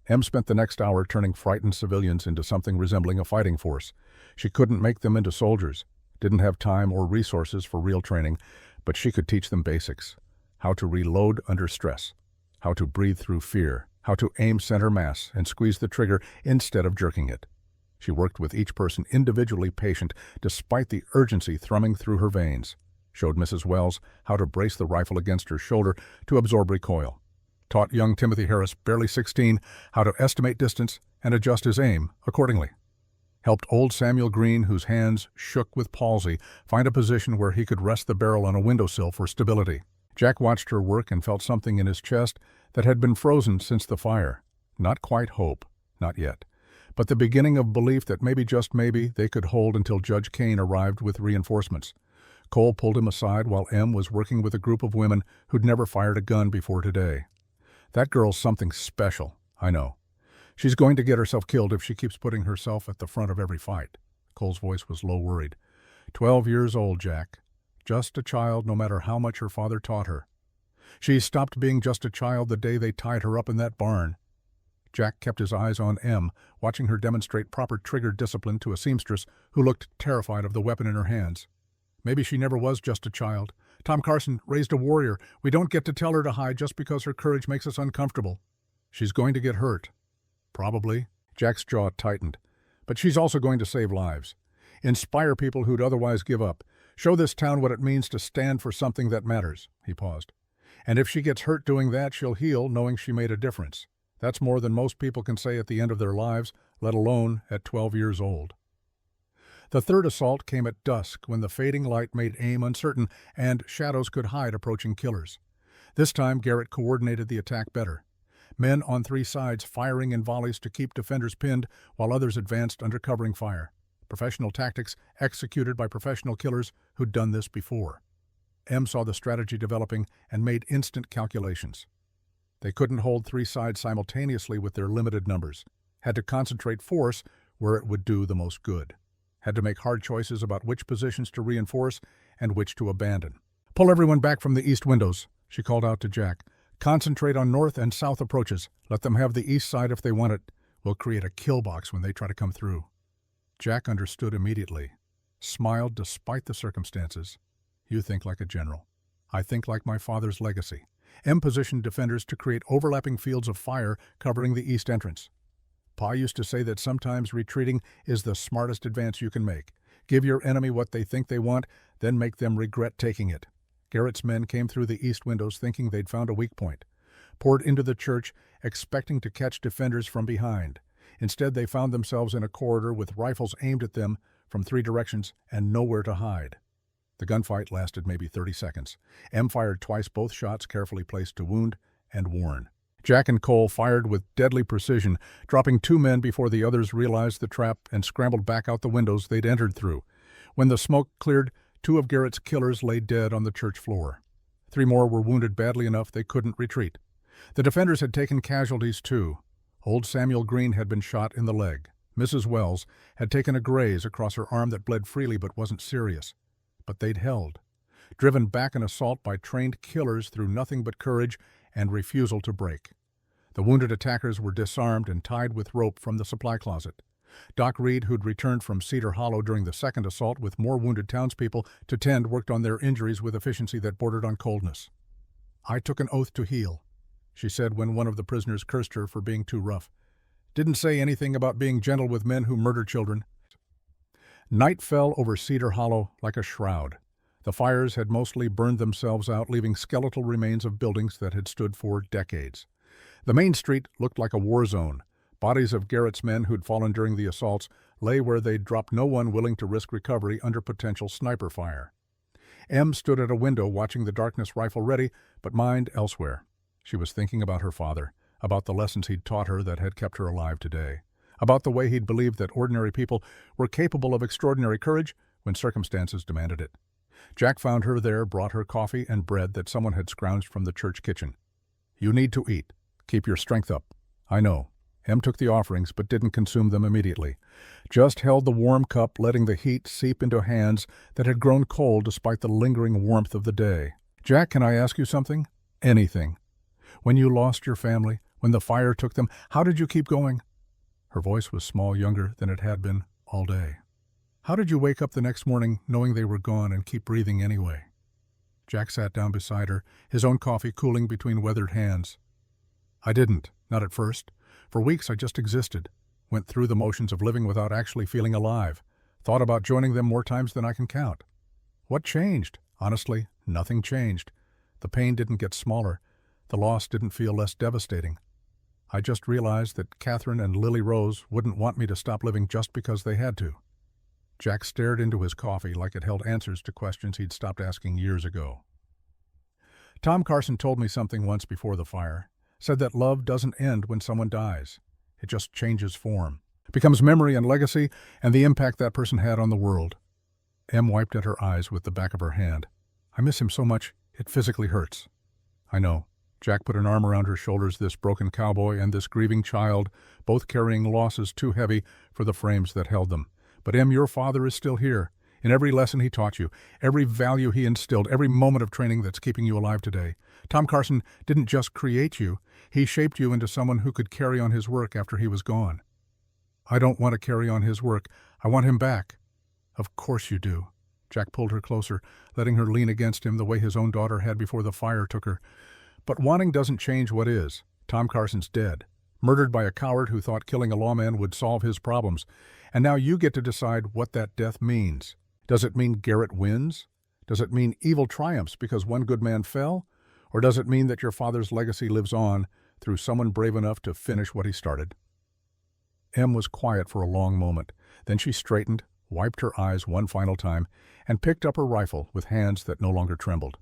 Em spent the next hour turning frightened civilians into something resembling a fighting force. She couldn't make them into soldiers, didn't have time or resources for real training, but she could teach them basics. How to reload under stress, how to breathe through fear, how to aim center mass and squeeze the trigger instead of jerking it. She worked with each person individually patient, despite the urgency thrumming through her veins. Showed Mrs. Wells how to brace the rifle against her shoulder to absorb recoil. Taught young Timothy Harris, barely 16, how to estimate distance and adjust his aim accordingly. Helped old Samuel Green, whose hands shook with palsy, find a position where he could rest the barrel on a windowsill for stability. Jack watched her work and felt something in his chest that had been frozen since the fire. Not quite hope, not yet, but the beginning of belief that maybe, just maybe, they could hold until Judge Kane arrived with reinforcements. Cole pulled him aside while Em was working with a group of women who'd never fired a gun before today. "That girl's something special, I know. She's going to get herself killed if she keeps putting herself at the front of every fight." Cole's voice was low, worried. 12 years old, Jack. Just a child, no matter how much her father taught her. She stopped being just a child the day they tied her up in that barn. Jack kept his eyes on Em, watching her demonstrate proper trigger discipline to a seamstress who looked terrified of the weapon in her hands. Maybe she never was just a child. Tom Carson raised a warrior. We don't get to tell her to hide just because her courage makes us uncomfortable. She's going to get hurt. Probably. Jack's jaw tightened. But she's also going to save lives. Inspire people who'd otherwise give up. Show this town what it means to stand for something that matters. He paused. And if she gets hurt doing that, she'll heal knowing she made a difference. That's more than most people can say at the end of their lives, let alone at 12 years old. The third assault came at dusk when the fading light made aim uncertain and shadows could hide approaching killers. This time Garrett coordinated the attack better. Men on 3 sides firing in volleys to keep defenders pinned while others advanced under covering fire. Professional tactics executed by professional killers who'd done this before. Em saw the strategy developing and made instant calculations. They couldn't hold 3 sides simultaneously with their limited numbers. Had to concentrate force where it would do the most good. Had to make hard choices about which positions to reinforce and which to abandon. "Pull everyone back from the east windows," she called out to Jack. "Concentrate on north and south approaches. Let them have the east side if they want it. We'll create a kill box when they try to come through." Jack understood immediately, smiled despite the circumstances. You think like a general. I think like my father's legacy. M positioned defenders to create overlapping fields of fire covering the east entrance. Pa used to say that sometimes retreating is the smartest advance you can make. Give your enemy what they think they want, then make them regret taking it. Garrett's men came through the east windows thinking they'd found a weak point, poured into the church expecting to catch defenders from behind. Instead, they found themselves in a corridor with rifles aimed at them from 3 directions and nowhere to hide. The gunfight lasted maybe 30 seconds. M fired twice, both shots carefully placed to wound and warn. Jack and Cole fired with deadly precision, dropping 2 men before the others realized the trap and scrambled back out the windows they'd entered through. When the smoke cleared, 2 of Garrett's killers lay dead on the church floor. 3 more were wounded badly enough they couldn't retreat. The defenders had taken casualties too. Old Samuel Green had been shot in the leg. Mrs. Wells had taken a graze across her arm that bled freely but wasn't serious. But they'd held, driven back an assault by trained killers through nothing but courage and refusal to break. The wounded attackers were disarmed and tied with rope from the supply closet. Doc Reed, who'd returned from Cedar Hollow during the second assault with more wounded townspeople to tend, worked on their injuries with efficiency that bordered on coldness. I took an oath to heal, she said when one of the prisoners cursed her for being too rough. Didn't say anything about being gentle with men who murder children. Night fell over Cedar Hollow like a shroud. The fires had mostly burned themselves out, leaving skeletal remains of buildings that had stood for decades. The main street looked like a war zone. Bodies of Garrett's men who'd fallen during the assaults lay where they'd dropped no one willing to risk recovery under potential sniper fire. M stood at a window watching the darkness rifle ready, but mind elsewhere. She was thinking about her father, about the lessons he'd taught her that had kept her alive today, about the way he'd believed that ordinary people were capable of extraordinary courage when circumstances demanded it. Jack found her there, brought her coffee and bread that someone had scrounged from the church kitchen. You need to eat. Keep your strength up. I know. M took the offerings but didn't consume them immediately. Just held the warm cup, letting the heat seep into hands that had grown cold despite the lingering warmth of the day. Jack, can I ask you something? Anything. When you lost your family, when the fire took them, how did you keep going? Her voice was small, younger than it had been all day. How did you wake up the next morning knowing they were gone and keep breathing anyway? Jack sat down beside her, his own coffee cooling between weathered hands. I didn't, not at first. For weeks I just existed, went through the motions of living without actually feeling alive, thought about joining them more times than I can count. What changed? Honestly, nothing changed. The pain didn't get smaller. The loss didn't feel less devastating. I just realized that Catherine and Lily Rose wouldn't want me to stop living just because they had to. Jack stared into his coffee like it held answers to questions he'd stopped asking years ago. Tom Carson told me something once before the fire, said that love doesn't end when someone dies. It just changes form, becomes memory and legacy, and the impact that person had on the world. Em wiped at her eyes with the back of her hand. I miss him so much, it physically hurts. I know. Jack put an arm around her shoulders, this broken cowboy and this grieving child, both carrying losses too heavy for the frames that held them. But Em, your father is still here. In every lesson he taught you, every value he instilled, every moment of training that's keeping you alive today. Tom Carson didn't just create you, he shaped you into someone who could carry on his work after he was gone. I don't want to carry on his work. I want him back. Of course you do. Jack pulled her closer, letting her lean against him the way his own daughter had before the fire took her. But wanting doesn't change what is. Tom Carson's dead, murdered by a coward who thought killing a lawman would solve his problems. And now you get to decide what that death means. Does it mean Garrett wins? Does it mean evil triumphs because one good man fell? Or does it mean that your father's legacy lives on through someone brave enough to finish what he started? Em was quiet for a long moment. Then she straightened, wiped her eyes one final time, and picked up her rifle with hands that no longer trembled.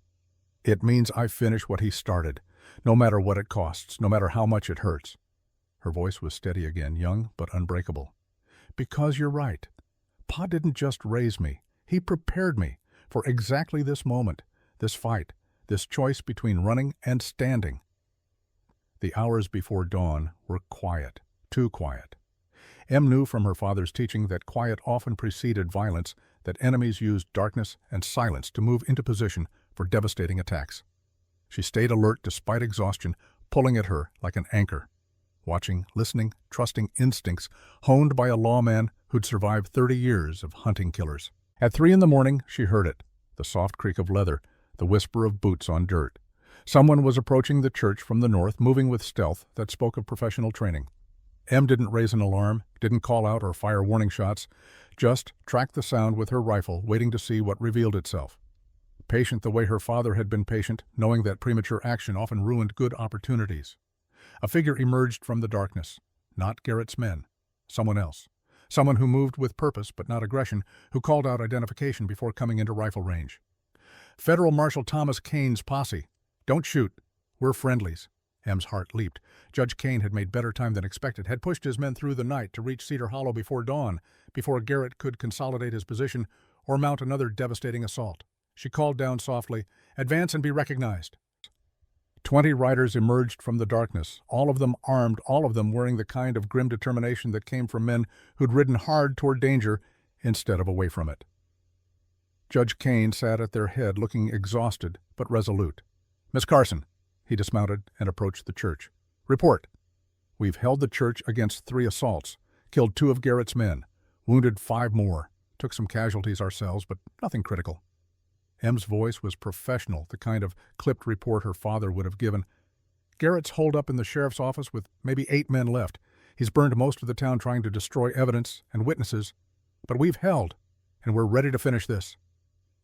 It means I finish what he started, no matter what it costs, no matter how much it hurts. Her voice was steady again, young but unbreakable. Because you're right. Pa didn't just raise me. He prepared me for exactly this moment, this fight, this choice between running and standing. The hours before dawn were quiet, too quiet. Em knew from her father's teaching that quiet often preceded violence, that enemies used darkness and silence to move into position for devastating attacks. She stayed alert despite exhaustion, pulling at her like an anchor. watching, listening, trusting instincts honed by a lawman who'd survived 30 years of hunting killers. At 3 in the morning, she heard it, the soft creak of leather, the whisper of boots on dirt. Someone was approaching the church from the north, moving with stealth that spoke of professional training. Em didn't raise an alarm, didn't call out or fire warning shots, just tracked the sound with her rifle, waiting to see what revealed itself. Patient the way her father had been patient, knowing that premature action often ruined good opportunities. A figure emerged from the darkness. Not Garrett's men. Someone else. Someone who moved with purpose but not aggression, who called out identification before coming into rifle range. Federal Marshal Thomas Kane's posse. Don't shoot. We're friendlies. Em's heart leaped. Judge Kane had made better time than expected, had pushed his men through the night to reach Cedar Hollow before dawn, before Garrett could consolidate his position or mount another devastating assault. She called down softly, "Advance and be recognized." 20 riders emerged from the darkness, all of them armed, all of them wearing the kind of grim determination that came from men who'd ridden hard toward danger instead of away from it. Judge Kane sat at their head, looking exhausted but resolute. "Miss Carson." He dismounted and approached the church. "Report." "We've held the church against 3 assaults, killed 2 of Garrett's men, wounded 5 more, took some casualties ourselves, but nothing critical." Em's voice was professional, the kind of clipped report her father would have given. "Garrett's holed up in the sheriff's office with maybe 8 men left. He's burned most of the town trying to destroy evidence and witnesses. But we've held, and we're ready to finish this."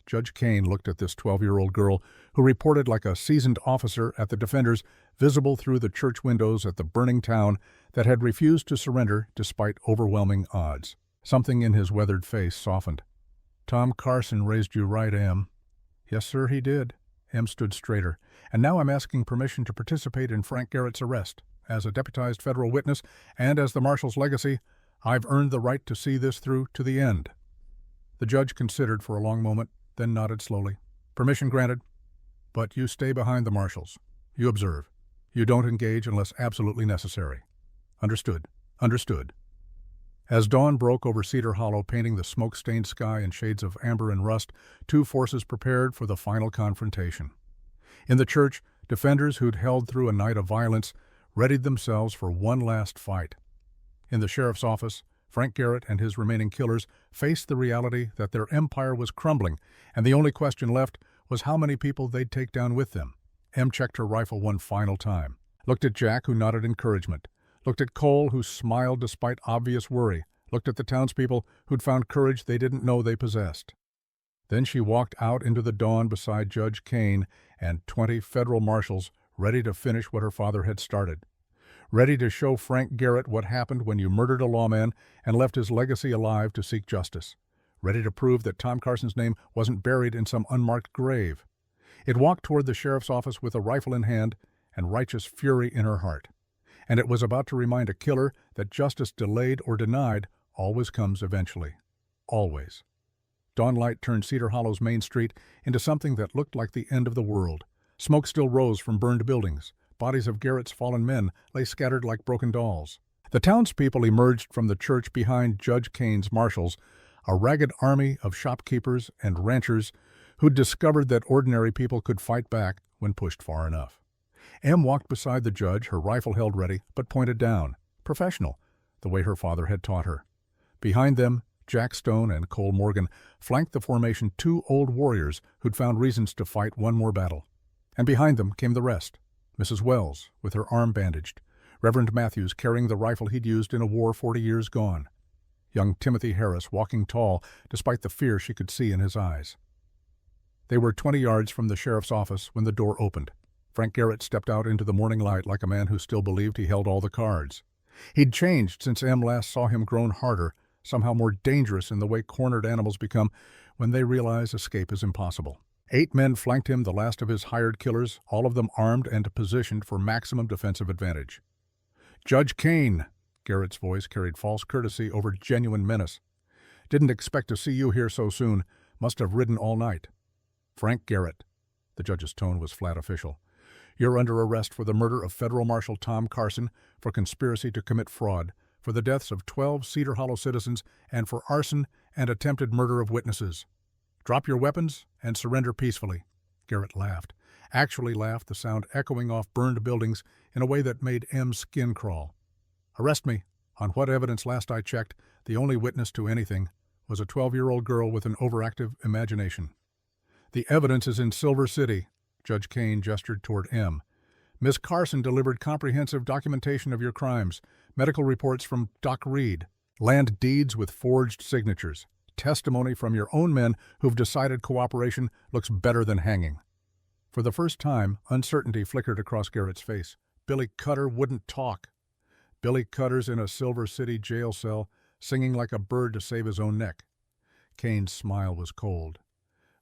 Judge Kane looked at this 12-year-old girl who reported like a seasoned officer at the defenders, visible through the church windows at the burning town that had refused to surrender despite overwhelming odds. Something in his weathered face softened. "Tom Carson raised you right, Em." "Yes, sir, he did." Em stood straighter. "And now I'm asking permission to participate in Frank Garrett's arrest. As a deputized federal witness and as the Marshal's legacy, I've earned the right to see this through to the end." The judge considered for a long moment, then nodded slowly. "Permission granted. But you stay behind the Marshals. You observe. You don't engage unless absolutely necessary." "Understood. Understood." As dawn broke over Cedar Hollow, painting the smoke-stained sky in shades of amber and rust, 2 forces prepared for the final confrontation. In the church, defenders who'd held through a night of violence readied themselves for one last fight. In the sheriff's office, Frank Garrett and his remaining killers faced the reality that their empire was crumbling, and the only question left was how many people they'd take down with them. Em checked her rifle one final time, looked at Jack, who nodded encouragement, looked at Cole, who smiled despite obvious worry, looked at the townspeople who'd found courage they didn't know they possessed. Then she walked out into the dawn beside Judge Kane and 20 federal marshals, ready to finish what her father had started. Ready to show Frank Garrett what happened when you murdered a lawman and left his legacy alive to seek justice. Ready to prove that Tom Carson's name wasn't buried in some unmarked grave. It walked toward the sheriff's office with a rifle in hand and righteous fury in her heart. And it was about to remind a killer that justice delayed or denied always comes eventually. Always. Dawnlight turned Cedar Hollow's main street into something that looked like the end of the world. Smoke still rose from burned buildings. Bodies of Garrett's fallen men lay scattered like broken dolls. The townspeople emerged from the church behind Judge Kane's marshals, a ragged army of shopkeepers and ranchers who'd discovered that ordinary people could fight back when pushed far enough. Em walked beside the judge, her rifle held ready, but pointed down. Professional, the way her father had taught her. Behind them, Jack Stone and Cole Morgan flanked the formation 2 old warriors who'd found reasons to fight one more battle. And behind them came the rest. Mrs. Wells, with her arm bandaged. Reverend Matthews carrying the rifle he'd used in a war 40 years gone. Young Timothy Harris walking tall, despite the fear she could see in his eyes. They were 20 yards from the sheriff's office when the door opened. Frank Garrett stepped out into the morning light like a man who still believed he held all the cards. He'd changed since Em last saw him, grown harder, somehow more dangerous in the way cornered animals become when they realize escape is impossible. 8 men flanked him, the last of his hired killers, all of them armed and positioned for maximum defensive advantage. "Judge Kane," Garrett's voice carried false courtesy over genuine menace. "Didn't expect to see you here so soon. Must have ridden all night." "Frank Garrett." The judge's tone was flat official. "You're under arrest for the murder of Federal Marshal Tom Carson, for conspiracy to commit fraud, for the deaths of 12 Cedar Hollow citizens, and for arson and attempted murder of witnesses. Drop your weapons and surrender peacefully." Garrett laughed. Actually laughed, the sound echoing off burned buildings in a way that made Em's skin crawl. Arrest me. On what evidence last I checked, the only witness to anything was a 12-year-old girl with an overactive imagination. The evidence is in Silver City. Judge Kane gestured toward M. Miss Carson delivered comprehensive documentation of your crimes, medical reports from Doc Reed, land deeds with forged signatures, testimony from your own men who've decided cooperation looks better than hanging. For the first time, uncertainty flickered across Garrett's face. Billy Cutter wouldn't talk. Billy Cutter's in a Silver City jail cell, singing like a bird to save his own neck. Kane's smile was cold.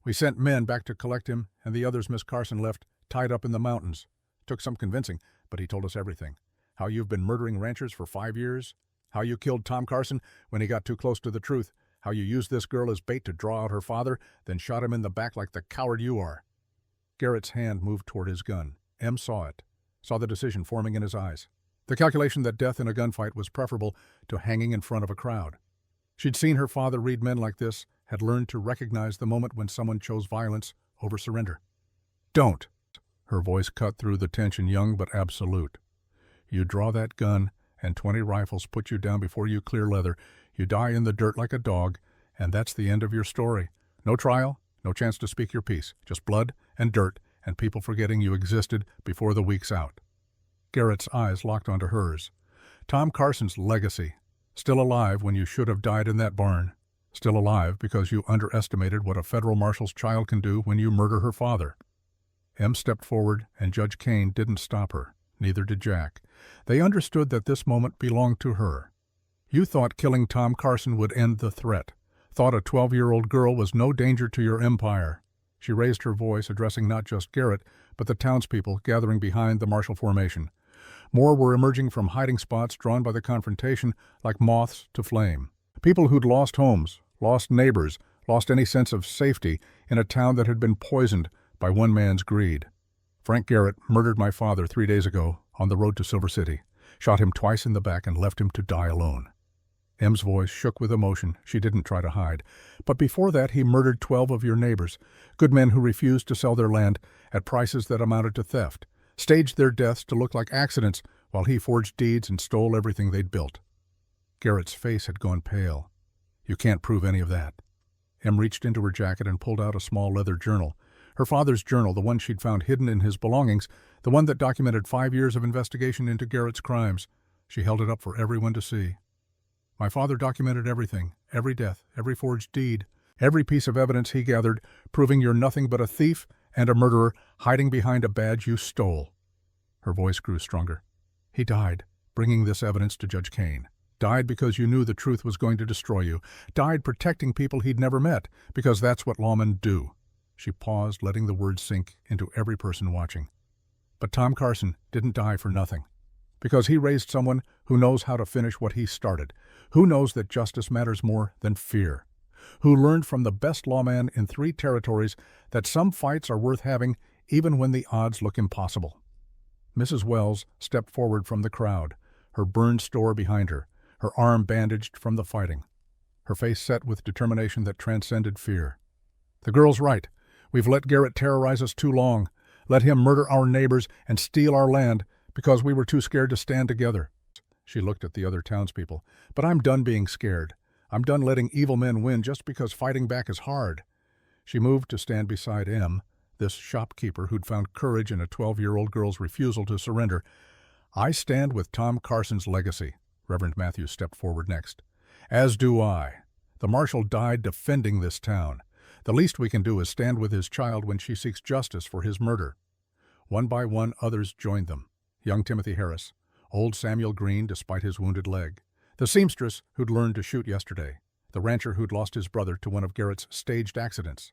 We sent men back to collect him, and the others Miss Carson left tied up in the mountains. Took some convincing, but he told us everything. How you've been murdering ranchers for 5 years, how you killed Tom Carson when he got too close to the truth, how you used this girl as bait to draw out her father, then shot him in the back like the coward you are. Garrett's hand moved toward his gun. Em saw it, saw the decision forming in his eyes. The calculation that death in a gunfight was preferable to hanging in front of a crowd. She'd seen her father read men like this, had learned to recognize the moment when someone chose violence over surrender. Don't. Her voice cut through the tension, young but absolute. You draw that gun, and 20 rifles put you down before you clear leather. You die in the dirt like a dog, and that's the end of your story. No trial, no chance to speak your piece, just blood and dirt and people forgetting you existed before the week's out. Garrett's eyes locked onto hers. Tom Carson's legacy. Still alive when you should have died in that barn. Still alive because you underestimated what a federal marshal's child can do when you murder her father. Em stepped forward, and Judge Kane didn't stop her. Neither did Jack. They understood that this moment belonged to her. You thought killing Tom Carson would end the threat. Thought a 12-year-old girl was no danger to your empire. She raised her voice, addressing not just Garrett, but the townspeople gathering behind the marshal formation. More were emerging from hiding spots drawn by the confrontation like moths to flame. People who'd lost homes, lost neighbors, lost any sense of safety in a town that had been poisoned by one man's greed. Frank Garrett murdered my father 3 days ago on the road to Silver City, shot him twice in the back and left him to die alone. Em's voice shook with emotion she didn't try to hide. But before that, he murdered 12 of your neighbors, good men who refused to sell their land at prices that amounted to theft, staged their deaths to look like accidents while he forged deeds and stole everything they'd built. Garrett's face had gone pale. You can't prove any of that. Em reached into her jacket and pulled out a small leather journal. Her father's journal, the one she'd found hidden in his belongings, the one that documented 5 years of investigation into Garrett's crimes. She held it up for everyone to see. My father documented everything, every death, every forged deed, every piece of evidence he gathered, proving you're nothing but a thief and a murderer hiding behind a badge you stole. Her voice grew stronger. He died, bringing this evidence to Judge Kane. Died because you knew the truth was going to destroy you. Died protecting people he'd never met, because that's what lawmen do. She paused, letting the words sink into every person watching. But Tom Carson didn't die for nothing. Because he raised someone who knows how to finish what he started, who knows that justice matters more than fear, who learned from the best lawman in 3 territories that some fights are worth having even when the odds look impossible. Mrs. Wells stepped forward from the crowd, her burned store behind her, her arm bandaged from the fighting, her face set with determination that transcended fear. The girl's right. We've let Garrett terrorize us too long, let him murder our neighbors and steal our land because we were too scared to stand together. She looked at the other townspeople. But I'm done being scared. I'm done letting evil men win just because fighting back is hard. She moved to stand beside Em, this shopkeeper who'd found courage in a 12-year-old girl's refusal to surrender. I stand with Tom Carson's legacy. Reverend Matthews stepped forward next. As do I. The marshal died defending this town. The least we can do is stand with his child when she seeks justice for his murder. One by one, others joined them. Young Timothy Harris, old Samuel Green despite his wounded leg, the seamstress who'd learned to shoot yesterday, the rancher who'd lost his brother to one of Garrett's staged accidents.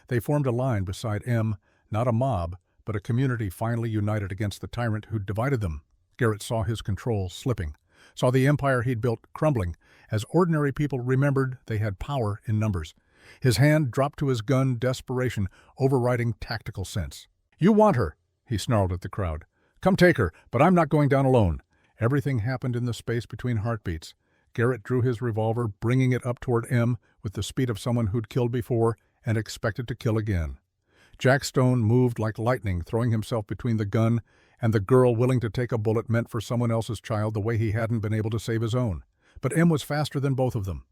They formed a line beside Em, not a mob, but a community finally united against the tyrant who'd divided them. Garrett saw his control slipping, saw the empire he'd built crumbling, as ordinary people remembered they had power in numbers. His hand dropped to his gun, desperation overriding tactical sense. You want her, he snarled at the crowd. Come take her, but I'm not going down alone. Everything happened in the space between heartbeats. Garrett drew his revolver, bringing it up toward Em with the speed of someone who'd killed before and expected to kill again. Jack Stone moved like lightning, throwing himself between the gun and the girl willing to take a bullet meant for someone else's child the way he hadn't been able to save his own. But Em was faster than both of them.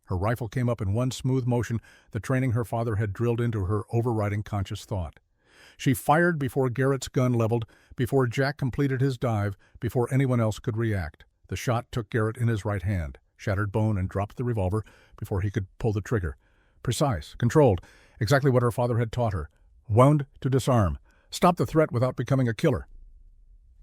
Her rifle came up in one smooth motion, the training her father had drilled into her overriding conscious thought. She fired before Garrett's gun leveled, before Jack completed his dive, before anyone else could react. The shot took Garrett in his right hand, shattered bone, and dropped the revolver before he could pull the trigger. Precise, controlled, exactly what her father had taught her. Wound to disarm. Stop the threat without becoming a killer.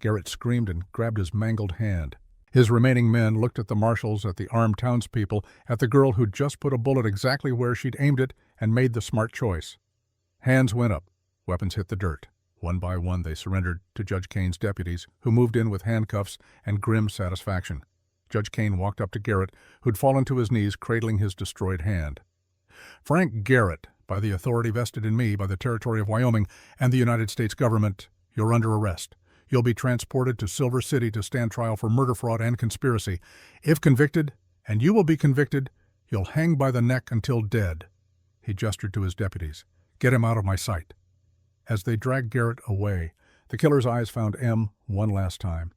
Garrett screamed and grabbed his mangled hand. His remaining men looked at the marshals, at the armed townspeople, at the girl who'd just put a bullet exactly where she'd aimed it and made the smart choice. Hands went up. Weapons hit the dirt. One by one they surrendered to Judge Kane's deputies, who moved in with handcuffs and grim satisfaction. Judge Kane walked up to Garrett, who'd fallen to his knees, cradling his destroyed hand. "Frank Garrett, by the authority vested in me by the territory of Wyoming and the United States government, you're under arrest. You'll be transported to Silver City to stand trial for murder, fraud, and conspiracy. If convicted, and you will be convicted, you'll hang by the neck until dead." He gestured to his deputies. "Get him out of my sight." As they dragged Garrett away, the killer's eyes found Em one last time.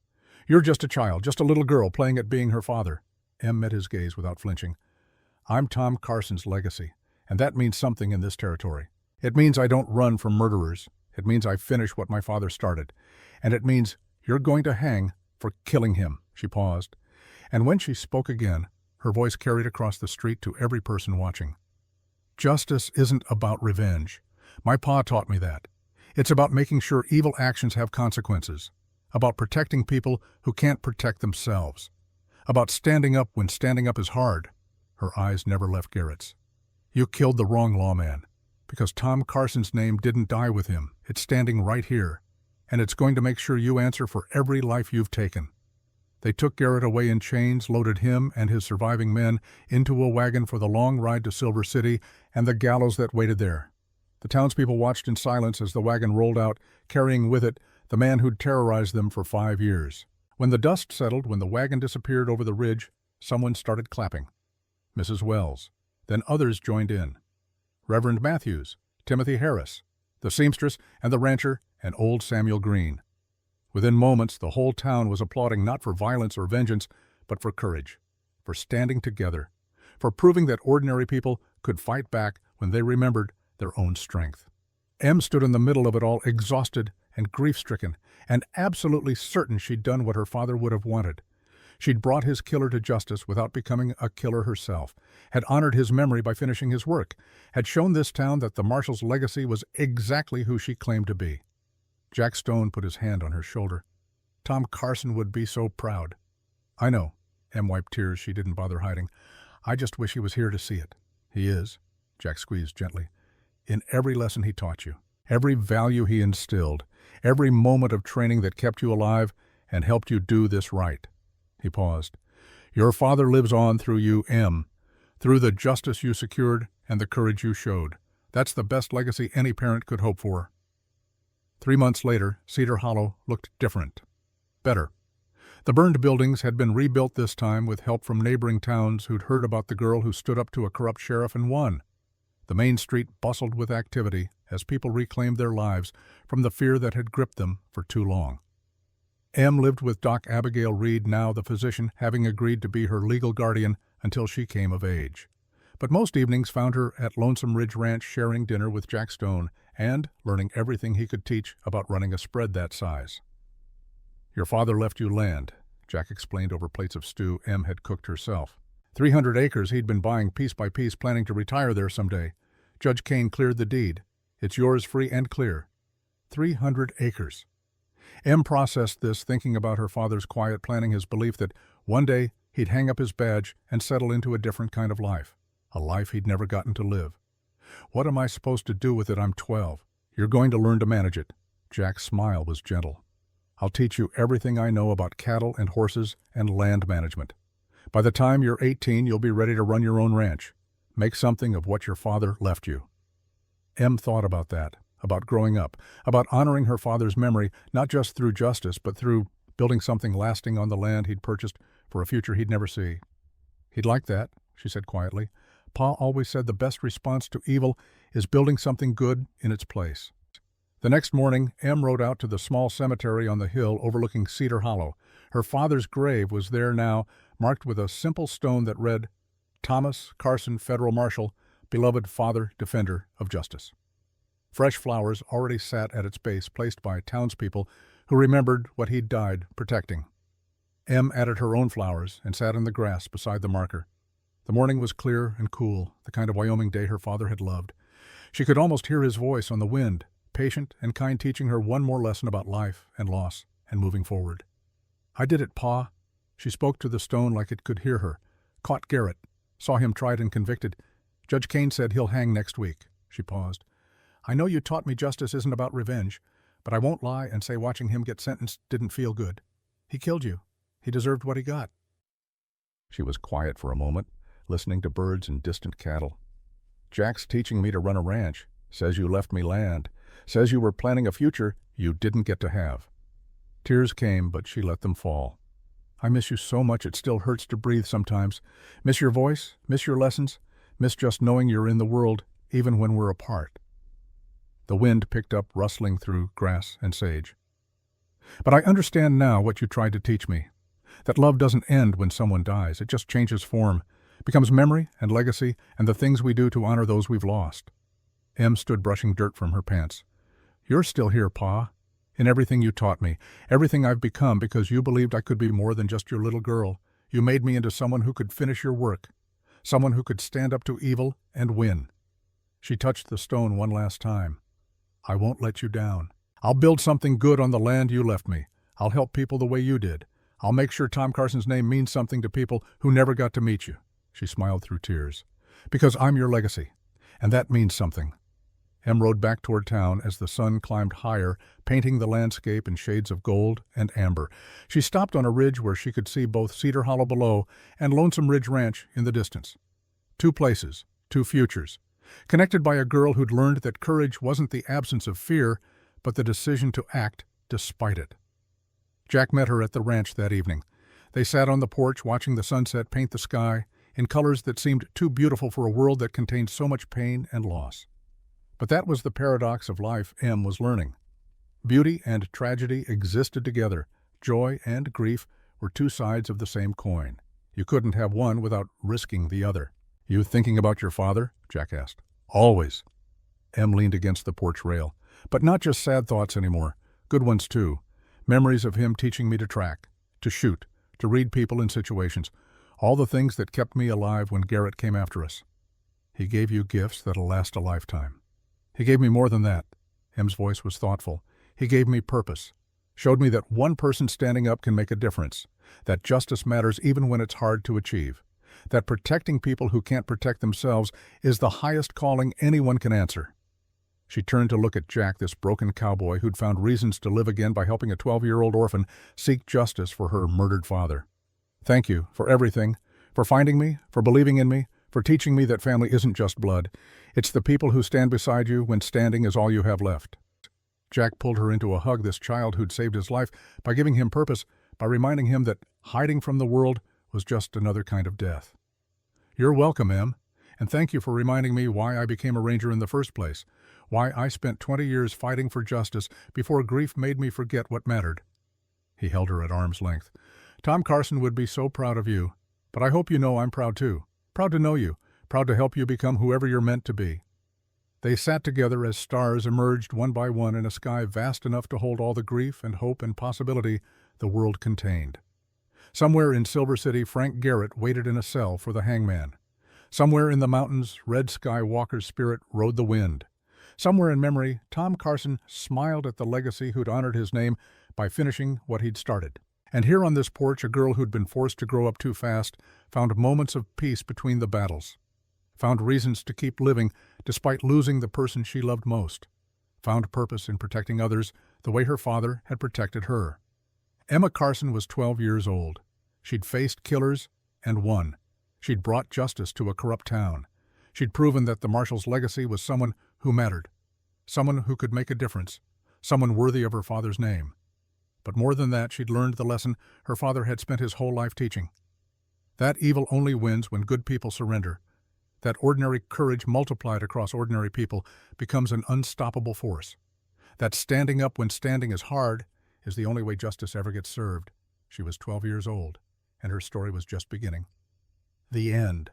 "You're just a child, just a little girl playing at being her father." Em met his gaze without flinching. "I'm Tom Carson's legacy, and that means something in this territory. It means I don't run from murderers. It means I finish what my father started. And it means you're going to hang for killing him." She paused, and when she spoke again, her voice carried across the street to every person watching. "Justice isn't about revenge. My pa taught me that. It's about making sure evil actions have consequences, about protecting people who can't protect themselves, about standing up when standing up is hard." Her eyes never left Garrett's. "You killed the wrong lawman, because Tom Carson's name didn't die with him. It's standing right here, and it's going to make sure you answer for every life you've taken." They took Garrett away in chains, loaded him and his surviving men into a wagon for the long ride to Silver City and the gallows that waited there. The townspeople watched in silence as the wagon rolled out, carrying with it the man who'd terrorized them for 5 years. When the dust settled, when the wagon disappeared over the ridge, someone started clapping. Mrs. Wells. Then others joined in. Reverend Matthews, Timothy Harris, the seamstress and the rancher, and old Samuel Green. Within moments, the whole town was applauding not for violence or vengeance, but for courage, for standing together, for proving that ordinary people could fight back when they remembered their own strength. Em stood in the middle of it all, exhausted and grief-stricken, and absolutely certain she'd done what her father would have wanted. She'd brought his killer to justice without becoming a killer herself, had honored his memory by finishing his work, had shown this town that the marshal's legacy was exactly who she claimed to be. Jack Stone put his hand on her shoulder. "Tom Carson would be so proud." "I know." Em wiped tears she didn't bother hiding. "I just wish he was here to see it." "He is," Jack squeezed gently. "In every lesson he taught you, every value he instilled, every moment of training that kept you alive and helped you do this right." He paused. "Your father lives on through you, Em, through the justice you secured and the courage you showed. That's the best legacy any parent could hope for." 3 months later, Cedar Hollow looked different. Better. The burned buildings had been rebuilt this time with help from neighboring towns who'd heard about the girl who stood up to a corrupt sheriff and won. The main street bustled with activity as people reclaimed their lives from the fear that had gripped them for too long. Em lived with Doc Abigail Reed, now the physician, having agreed to be her legal guardian until she came of age. But most evenings found her at Lonesome Ridge Ranch sharing dinner with Jack Stone and learning everything he could teach about running a spread that size. "Your father left you land," Jack explained over plates of stew Em had cooked herself. 300 acres he'd been buying piece by piece, planning to retire there someday. Judge Kane cleared the deed. It's yours free and clear. 300 acres. Em processed this, thinking about her father's quiet planning, his belief that one day he'd hang up his badge and settle into a different kind of life, a life he'd never gotten to live. "What am I supposed to do with it? I'm 12. "You're going to learn to manage it." Jack's smile was gentle. "I'll teach you everything I know about cattle and horses and land management. By the time you're 18, you'll be ready to run your own ranch. Make something of what your father left you." Em thought about that, about growing up, about honoring her father's memory, not just through justice, but through building something lasting on the land he'd purchased for a future he'd never see. "He'd like that," she said quietly. "Pa always said the best response to evil is building something good in its place." The next morning, Em rode out to the small cemetery on the hill overlooking Cedar Hollow. Her father's grave was there now, marked with a simple stone that read, Thomas Carson, Federal Marshal, beloved father, defender of justice. Fresh flowers already sat at its base, placed by townspeople who remembered what he'd died protecting. Em added her own flowers and sat in the grass beside the marker. The morning was clear and cool, the kind of Wyoming day her father had loved. She could almost hear his voice on the wind, patient and kind, teaching her one more lesson about life and loss and moving forward. I did it, Pa. She spoke to the stone like it could hear her. Caught Garrett. Saw him tried and convicted. Judge Kane said he'll hang next week. She paused. I know you taught me justice isn't about revenge, but I won't lie and say watching him get sentenced didn't feel good. He killed you. He deserved what he got. She was quiet for a moment, listening to birds and distant cattle. Jack's teaching me to run a ranch. Says you left me land. Says you were planning a future you didn't get to have. Tears came, but she let them fall. I miss you so much it still hurts to breathe sometimes. Miss your voice, miss your lessons, miss just knowing you're in the world, even when we're apart. The wind picked up, rustling through grass and sage. But I understand now what you tried to teach me. That love doesn't end when someone dies. It just changes form, becomes memory and legacy and the things we do to honor those we've lost. Em stood brushing dirt from her pants. You're still here, Pa, in everything you taught me, everything I've become because you believed I could be more than just your little girl. You made me into someone who could finish your work, someone who could stand up to evil and win. She touched the stone one last time. I won't let you down. I'll build something good on the land you left me. I'll help people the way you did. I'll make sure Tom Carson's name means something to people who never got to meet you. She smiled through tears. Because I'm your legacy, and that means something. Em rode back toward town as the sun climbed higher, painting the landscape in shades of gold and amber. She stopped on a ridge where she could see both Cedar Hollow below and Lonesome Ridge Ranch in the distance. Two places, two futures, connected by a girl who'd learned that courage wasn't the absence of fear, but the decision to act despite it. Jack met her at the ranch that evening. They sat on the porch watching the sunset paint the sky in colors that seemed too beautiful for a world that contained so much pain and loss. But that was the paradox of life Em was learning. Beauty and tragedy existed together. Joy and grief were two sides of the same coin. You couldn't have one without risking the other. You thinking about your father? Jack asked. Always. Em leaned against the porch rail. But not just sad thoughts anymore. Good ones too. Memories of him teaching me to track, to shoot, to read people and situations. All the things that kept me alive when Garrett came after us. He gave you gifts that'll last a lifetime. He gave me more than that. Em's voice was thoughtful. He gave me purpose. Showed me that one person standing up can make a difference. That justice matters even when it's hard to achieve. That protecting people who can't protect themselves is the highest calling anyone can answer. She turned to look at Jack, this broken cowboy who'd found reasons to live again by helping a 12-year-old orphan seek justice for her murdered father. Thank you for everything, for finding me, for believing in me, for teaching me that family isn't just blood. It's the people who stand beside you when standing is all you have left. Jack pulled her into a hug, this child who'd saved his life by giving him purpose, by reminding him that hiding from the world was just another kind of death. You're welcome, Em, and thank you for reminding me why I became a ranger in the first place, why I spent 20 years fighting for justice before grief made me forget what mattered. He held her at arm's length. Tom Carson would be so proud of you, but I hope you know I'm proud too. Proud to know you, proud to help you become whoever you're meant to be. They sat together as stars emerged one by one in a sky vast enough to hold all the grief and hope and possibility the world contained. Somewhere in Silver City, Frank Garrett waited in a cell for the hangman. Somewhere in the mountains, Red Sky Walker's spirit rode the wind. Somewhere in memory, Tom Carson smiled at the legacy who'd honored his name by finishing what he'd started. And here on this porch, a girl who'd been forced to grow up too fast found moments of peace between the battles, found reasons to keep living despite losing the person she loved most, found purpose in protecting others the way her father had protected her. Emma Carson was 12 years old. She'd faced killers and won. She'd brought justice to a corrupt town. She'd proven that the marshal's legacy was someone who mattered, someone who could make a difference, someone worthy of her father's name. But more than that, she'd learned the lesson her father had spent his whole life teaching. That evil only wins when good people surrender. That ordinary courage multiplied across ordinary people becomes an unstoppable force. That standing up when standing is hard is the only way justice ever gets served. She was 12 years old, and her story was just beginning. The end.